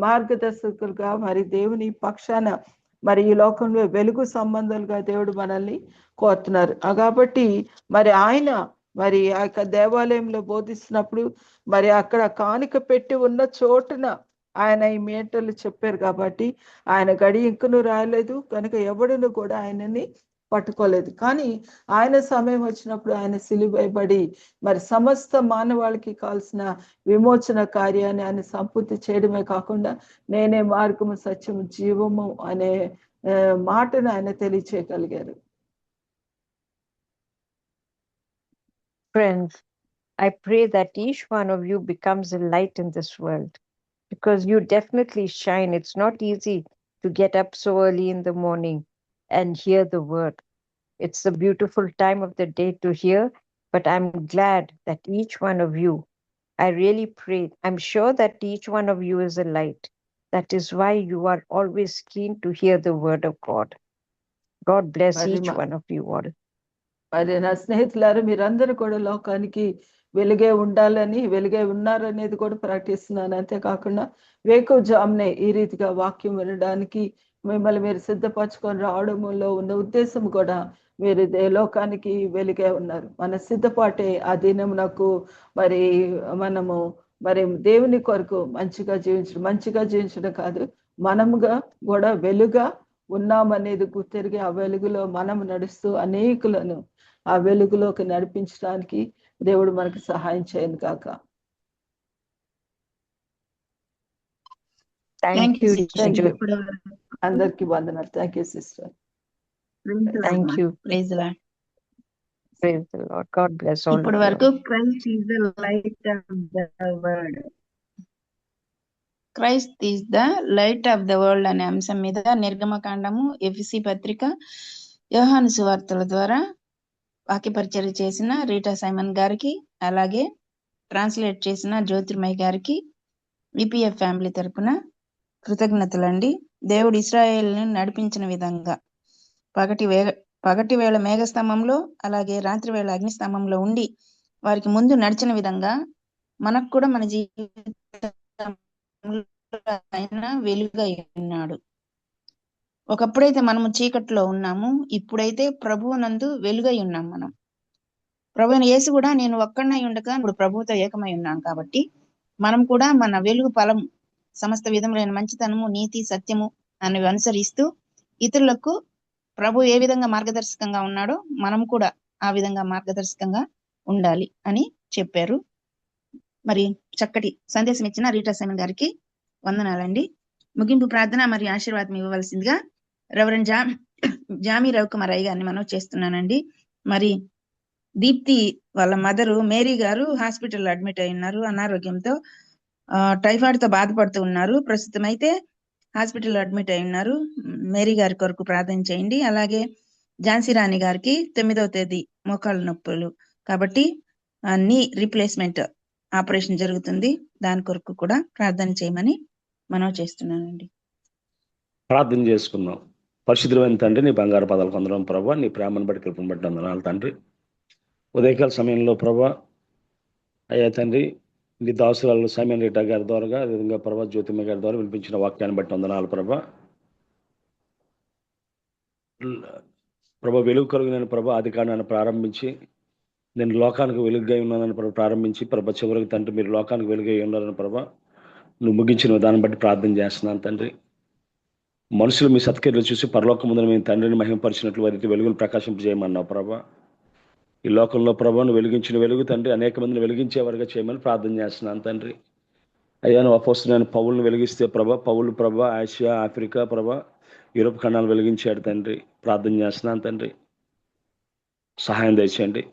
మార్గదర్శకులుగా మరి దేవుని పక్షాన మరి ఈ లోకంలో వెలుగు సంబంధాలుగా దేవుడు మనల్ని కోరుతున్నారు. కాబట్టి మరి ఆయన మరి ఆ యొక్క దేవాలయంలో బోధిస్తున్నప్పుడు మరి అక్కడ కానుక పెట్టి ఉన్న చోటున ఆయన ఈ మేటలు చెప్పారు. కాబట్టి ఆయన గడి ఇంకను రాయలేదు కనుక ఎవడును కూడా ఆయనని పట్టుకోలేదు. కానీ ఆయన సమయం వచ్చినప్పుడు ఆయన సిలువైబడి మరి సమస్త మానవాళికి కావాల్సిన విమోచన కార్యాన్ని ఆయన సంపూర్తి చేయడమే కాకుండా నేనే మార్గము, సత్యము, జీవము అనే మాటను ఆయన తెలియచేయగలిగారు. Friends, I pray that each one of you becomes a light in this world, because you definitely shine. It's not easy to get up so early in the morning and hear the word. It's a beautiful time of the day to hear, but I'm glad that each one of you, I really pray, I'm sure that each one of you is a light. That is why you are always keen to hear the word of God. God bless మరి each one of you all. మరి నా స్నేహితులారు, మీరందరూ కూడా లోకానికి వెలుగే ఉండాలని, వెలుగే ఉన్నారనేది కూడా ప్రకటిస్తున్నాను. అంతేకాకుండా వేకువజామునే ఈ రీతిగా వాక్యం వినడానికి మిమ్మల్ని మీరు సిద్ధపరచుకొని రావడంలో ఉన్న ఉద్దేశం కూడా మీరు లోకానికి వెలుగే ఉన్నారు. మన సిద్ధపాటే ఆ దినమునకు మరి మనము మరి దేవుని కొరకు మంచిగా జీవించడం కాదు, మనముగా కూడా వెలుగా ఉన్నామనేది గుర్తెరిగి ఆ వెలుగులో మనం నడుస్తూ అనేకులను ఆ వెలుగులోకి నడిపించడానికి దేవుడు మనకు సహాయం చేయను కాక. Thank you, Thank you. Jyoti. అందరికి వందనాలు. Thank you sister. Thank you. Praise the Lord. Praise the Lord. God bless all ఇప్పటి of you వరకు all. Christ is the light of the world. Christ is the light of the world అనే అంశం మీద నిర్గమకాండము, ఎఫెసీ పత్రిక, యోహాను సువార్తల ద్వారా వాక్య పరిచర్య చేసిన రీటా సైమన్ గారికి, అలాగే ట్రాన్స్లేట్ చేసిన జ్యోతిర్మయ్య గారికి విపిఎఫ్ ఫ్యామిలీ తరపున కృతజ్ఞతలండి. దేవుడు ఇశ్రాయేలుని నడిపించిన విధంగా పగటి వేళ మేఘస్తంభంలో, అలాగే రాత్రి వేళ అగ్నిస్తంభంలో ఉండి వారికి ముందు నడిచిన విధంగా మనకు కూడా మన జీవితంలో ఆయన వెలుగై ఉన్నాడు. ఒకప్పుడైతే మనము చీకట్లో ఉన్నాము, ఇప్పుడైతే ప్రభువునందు వెలుగై ఉన్నాం. మనం ప్రభువైన యేసు కూడా నేను ఒక్కడినై ఉండగా ఇప్పుడు ప్రభువుతో ఏకమై ఉన్నాం. కాబట్టి మనం కూడా మన వెలుగు ఫలం, సమస్త విధములైన మంచితనము, నీతి, సత్యము అనేవి అనుసరిస్తూ ఇతరులకు ప్రభు ఏ విధంగా మార్గదర్శకంగా ఉన్నాడో మనం కూడా ఆ విధంగా మార్గదర్శకంగా ఉండాలి అని చెప్పారు. మరి చక్కటి సందేశం ఇచ్చిన రీటా సైమన్ గారికి వందనాలండి. ముగింపు ప్రార్థన మరియు ఆశీర్వాదం ఇవ్వవలసిందిగా రెవరెండ్ జామి రవికుమార్ అయ్య గారిని మనం చేస్తున్నానండి. మరి దీప్తి వాళ్ళ మదరు మేరీ గారు హాస్పిటల్లో అడ్మిట్ అయి ఉన్నారు అనారోగ్యంతో. టైఫాయిడ్ తో బాధపడుతూ ఉన్నారు. ప్రస్తుతం అయితే హాస్పిటల్లో అడ్మిట్ అయి ఉన్నారు. మేరీ గారి కొరకు ప్రార్థన చేయండి. అలాగే ఝాన్సీ రాణి గారికి 9వ తేదీ మోకాళ్ళ నొప్పులు కాబట్టి నీ రీప్లేస్మెంట్ ఆపరేషన్ జరుగుతుంది. దాని కొరకు కూడా ప్రార్థన చేయమని మనం చేస్తున్నానండి. ప్రార్థన చేసుకున్నాం. పరిశుద్ధమైన తండ్రి, నీ బంగారు పదాలు కొందరం ప్రభా, నీ ప్రేమను బట్టి కృపను బట్టి వందనాలు తండ్రి. ఉదయకాల సమయంలో ప్రభా అయ్యా తండ్రి, నీ దాసురాలు సైమన్ రీటా గారి ద్వారా, అదేవిధంగా ప్రభా జ్యోతిమ్మ గారి ద్వారా వినిపించిన వాక్యాన్ని బట్టి వందనాలు ప్రభా. ప్రభా వెలుగు కలుగునని ప్రభా ఆది కాండాన్ని ప్రారంభించి నేను లోకానికి వెలుగుగా ఉన్నానని ప్రభా ప్రారంభించి ప్రభా చివరికి తండ్రి మీరు లోకానికి వెలుగై ఉన్నారని ప్రభా నువ్వు ముగించిన విధానం బట్టి ప్రార్థన చేస్తున్నాను తండ్రి. మనుషులు మీ సత్క్రియలు చూసి పరలోకం ముందు మేము తండ్రిని మహిమపరిచినట్లు వారికి వెలుగును ప్రకాశింపజేయమన్నావు ప్రభా. ఈ లోకంలో ప్రభాను వెలిగించిన వెలుగు తండ్రి అనేక మందిని వెలిగించేవారుగా చేయమని ప్రార్థన చేస్తున్నాను తండ్రి. అయ్యా నువ్వు అపోస్తలుడైన పౌలును వెలిగిస్తే ప్రభా, పౌలు ప్రభా ఆసియా, ఆఫ్రికా ప్రభా, యూరోప్ ఖండాలు వెలిగించాడు తండ్రి. ప్రార్థన చేస్తున్నాను తండ్రి, సహాయం దయచేయండి.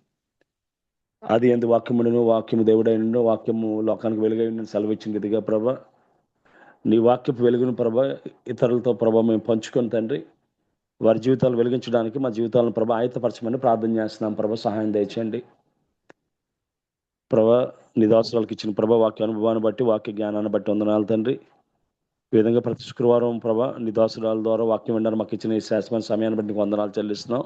అది ఎంత వాక్యముడును, వాక్యము దేవుడైన, వాక్యము లోకానికి వెలుగై సెలవిచ్చింది ఇదిగా ప్రభా. నీ వాక్యపు వెలుగును ప్రభా ఇతరులతో ప్రభా మేము పంచుకొని తండ్రి వారి జీవితాలు వెలిగించడానికి మా జీవితాలను ప్రభా ఆయత్తపరచమని ప్రార్థన చేస్తున్నాం ప్రభా. సహాయం దయచేయండి ప్రభా. నీ దాసురాలకు ఇచ్చిన ప్రభా వాక్య అనుభవాన్ని బట్టి వాక్య జ్ఞానాన్ని బట్టి వందనాలు తండ్రి. ఈ విధంగా ప్రతి శుక్రవారం ప్రభా నీ దాసురాల ద్వారా వాక్యం వినడానికి మాకు ఇచ్చిన ఈ శాశ్వత సమయాన్ని బట్టి వందనాలు చెల్లిస్తున్నాం.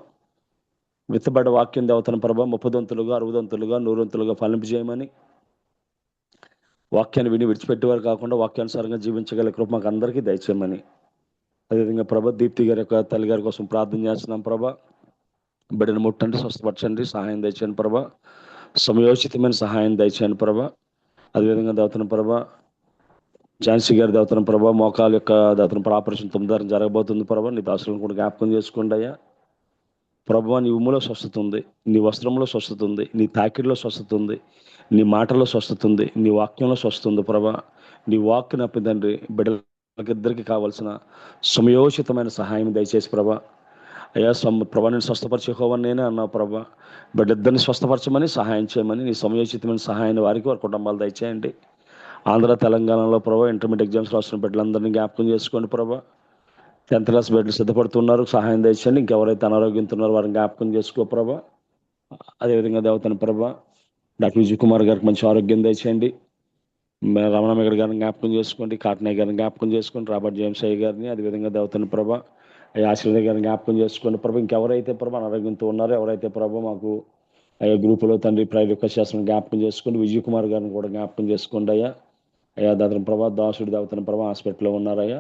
విత్తబడ్డ వాక్యం దేవతన ప్రభా 30 60 100 ఫలింపజేయమని, వాక్యాన్ని విని విడిచిపెట్టేవారు కాకుండా వాక్యానుసారంగా జీవించగల కృప మాకు అందరికీ దయచేయమని, అదేవిధంగా ప్రభా దీప్తి గారి యొక్క తల్లి గారి కోసం ప్రార్థన చేస్తున్నాం ప్రభా. బిడ్డను ముట్టండి, స్వస్థపరచండి, సహాయం దయచేయండి ప్రభా. సమయోచితమైన సహాయం దయచేయండి ప్రభా. అదేవిధంగా దేవతన ప్రభా ఝాన్సీ గారి దేవతన ప్రభా మోకాల యొక్క దేవతన ఆపరేషన్ 9 జరగబోతుంది ప్రభా. నీ దాసులను కూడా జ్ఞాపకం చేసుకోండి అయ్యా ప్రభా. నీ ఉమ్ములో స్వస్థత ఉంది, నీ వస్త్రంలో స్వస్థత ఉంది, నీ తాకిడిలో స్వస్థత ఉంది, నీ మాటలో స్వస్థత ఉంది, నీ వాక్యంలో స్వస్థత ఉంది ప్రభా. నీ వాక్కు నప్పి తండ్రి బిడ్డలకిద్దరికి కావాల్సిన సమయోచితమైన సహాయం దయచేసి ప్రభా. అయ్యా ప్రభా నేను స్వస్థపరిచేకోవని నేనే అన్నావు ప్రభా. బిడ్డలిద్దరిని స్వస్థపరచమని సహాయం చేయమని, నీ సమయోచితమైన సహాయాన్ని వారికి వారి కుటుంబాలు దయచేయండి. ఆంధ్ర తెలంగాణలో ప్రభా ఇంటర్మీడియట్ ఎగ్జామ్స్ రాస్తున్న బిడ్డలందరినీ జ్ఞాపకం చేసుకోండి ప్రభా. 10th క్లాస్ బిడ్డలు సిద్ధపడుతున్నారు, సహాయం దయచేయండి. ఇంకెవరైతే అనారోగ్యంతో ఉన్నారో వారిని జ్ఞాపకం చేసుకో ప్రభా. అదేవిధంగా దేవతన ప్రభా డాక్టర్ విజయ్ కుమార్ గారికి మంచి ఆరోగ్యం దయచేయండి. రమణమ్మ గారిని జ్ఞాపకం చేసుకోండి, కాటనయ్య గారిని జ్ఞాపకం చేసుకోండి, రాబర్ట్ జేమ్స్ అయ్య గారిని, అదేవిధంగా దేవతన ప్రభా ఆశ్రయ గారిని జ్ఞాపకం చేసుకోండి ప్రభా. ఇంకెవరైతే ప్రభా అనారోగ్యంతో ఉన్నారో, ఎవరైతే ప్రభా మాకు అయ్యా గ్రూపులో తండ్రి ప్రైవేట్ రిక్వెస్ట్ చేస్తున్న జ్ఞాపకం చేసుకోండి. విజయ్ కుమార్ గారిని కూడా జ్ఞాపకం చేసుకోండి అయ్యా. అయ్యా దేవతన ప్రభా దాసుడు దేవతన ప్రభా హాస్పిటల్లో ఉన్నారయ్యా.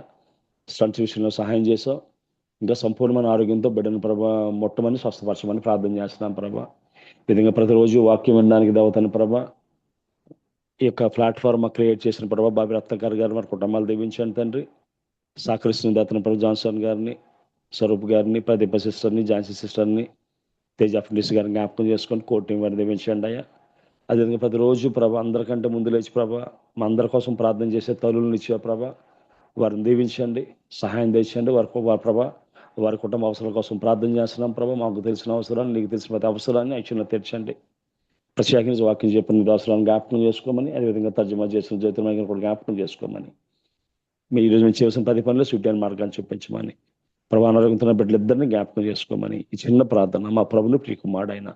స్టంట్స్ విషయంలో సహాయం చేసావు. ఇంకా సంపూర్ణమైన ఆరోగ్యంతో బిడ్డను ప్రభా మొట్టమని స్వస్థపరచమని ప్రార్థన చేస్తున్నాం ప్రభా. ఈ విధంగా ప్రతిరోజు వాక్యం వినడానికి దేవతన ప్రభా ఈ యొక్క ప్లాట్ఫామ్ క్రియేట్ చేసిన ప్రభా బాబీ రత్నకర్ గారు వారి కుటుంబాలు దీవించండి తండ్రి. సహకరిస్తున్న దేవతన ప్రభా జాన్సన్ గారిని, స్వరూప్ గారిని, ప్రదీప సిస్టర్ని, ఝాన్సీ సిస్టర్ని, తేజ ఫినిస్ గారిని జ్ఞాపకం చేసుకొని కోర్టు వారిని దీవించండి అయ్యా. అదేవిధంగా ప్రతిరోజు ప్రభా అందరికంటే ముందు లేచి ప్రభా మా అందరి కోసం ప్రార్థన చేసే తల్లులను ఇచ్చే ప్రభా వారిని దీవించండి, సహాయం తెచ్చండి. వారి ప్రభా వారి కుటుంబ అవసరాల కోసం ప్రార్థన చేస్తున్నాం ప్రభా. మాకు తెలిసిన అవసరాన్ని, నీకు తెలిసిన ప్రతి అవసరాన్ని యాక్చువల్గా తీర్చండి. ప్రత్యేకించి వాక్యం చెప్పిన అవసరాలను జ్ఞాపకం చేసుకోమని, అదేవిధంగా తర్జుమా చేసిన జ్యోతిర్మయ్య కూడా జ్ఞాపకం చేసుకోమని, మీ ఈరోజు మేము చేసిన ప్రతి పనిలో సుట్టాన్ని మార్గాన్ని చూపించమని, ప్రభా అనారోగ్యంతో బిడ్డలిద్దరిని జ్ఞాపకం చేసుకోమని ఈ చిన్న ప్రార్థన మా ప్రభులు ప్రియకుమారుడు అయిన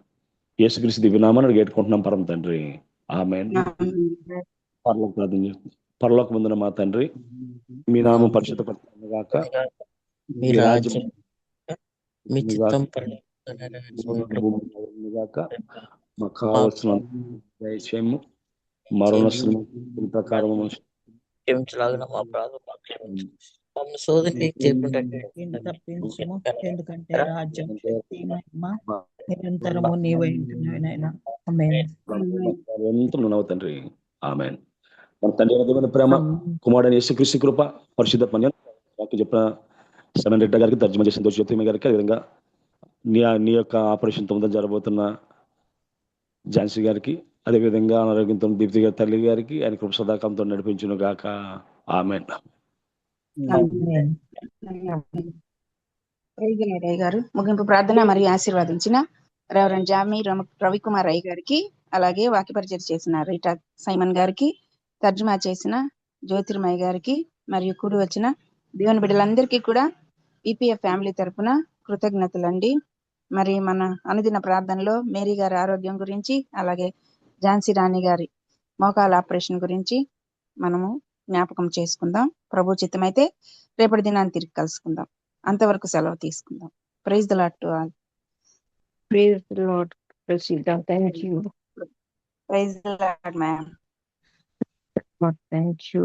యేసుక్రీస్తు దివ్యనామాన్ని అడిగేట్టుకుంటున్నాం పరమ తండ్రి, ఆమేన్. పరలోక ప్రార్థన చేస్తుంది. పరలోక ముందున మా తండ్రి, మీ నామం పరిశుద్ధపరచబడును గాక, మీ రాజ్యం మీ చిత్తం గాక, మాకు కావలసిన దయచేయము, మరణస్తుల ప్రకారం క్షమించలాగిన మా ప్రార్థన మమ్మల్ని శోధనకి చేయకుండా తప్పించుము, ఎందుకంటే రాజ్యం శక్తి మహిమ నిరంతరము నీవై ఉంటున్నావు నాయనా. ఆమేన్. తండ్రి, ఆమేన్. మన తండ్రి అయిన ప్రేమ, కుమారుడైన యేసుక్రీస్తు కృప, పరిశుద్ధ పుణ్యం చెప్పిన సమన్ రెడ్డి గారికి, తర్జుమా చేసిన జ్యోతిర్మయ్య గారికి, అదేవిధంగా నీ యొక్క ఆపరేషన్ 9 జరగబోతున్న ఝాన్సీ గారికి, అదేవిధంగా అనారోగ్యంతో దీప్తి గారి తల్లి గారికి ఆయన కృప సదాకంతో నడిపించును గాక, ఆమేన్. గారు ముగింపు ప్రార్థన మరియు ఆశీర్వాదించిన రెవరెండ్ జామి రవికుమార్ అయ్య గారికి, అలాగే వాక్యపరిచయం చేసిన రీటా సైమన్ గారికి, తర్జుమా చేసిన జ్యోతిర్మయ్య గారికి, మరియు కూడి వచ్చిన దేవుని బిడ్డలందరికీ కూడా ఈపీఎఫ్ ఫ్యామిలీ తరఫున కృతజ్ఞతలండి. మరి మన అనుదిన ప్రార్థనలో మేరీ గారి ఆరోగ్యం గురించి, అలాగే ఝాన్సీ రాణి గారి మోకాల ఆపరేషన్ గురించి మనము జ్ఞాపకం చేసుకుందాం. ప్రభు చిత్తమైతే రేపటి దినాన్ని తిరిగి కలుసుకుందాం. అంతవరకు సెలవు తీసుకుందాం. Praise the Lord to all. Praise the Lord. Priscilla, thank you. Praise the Lord ma'am. God, thank you.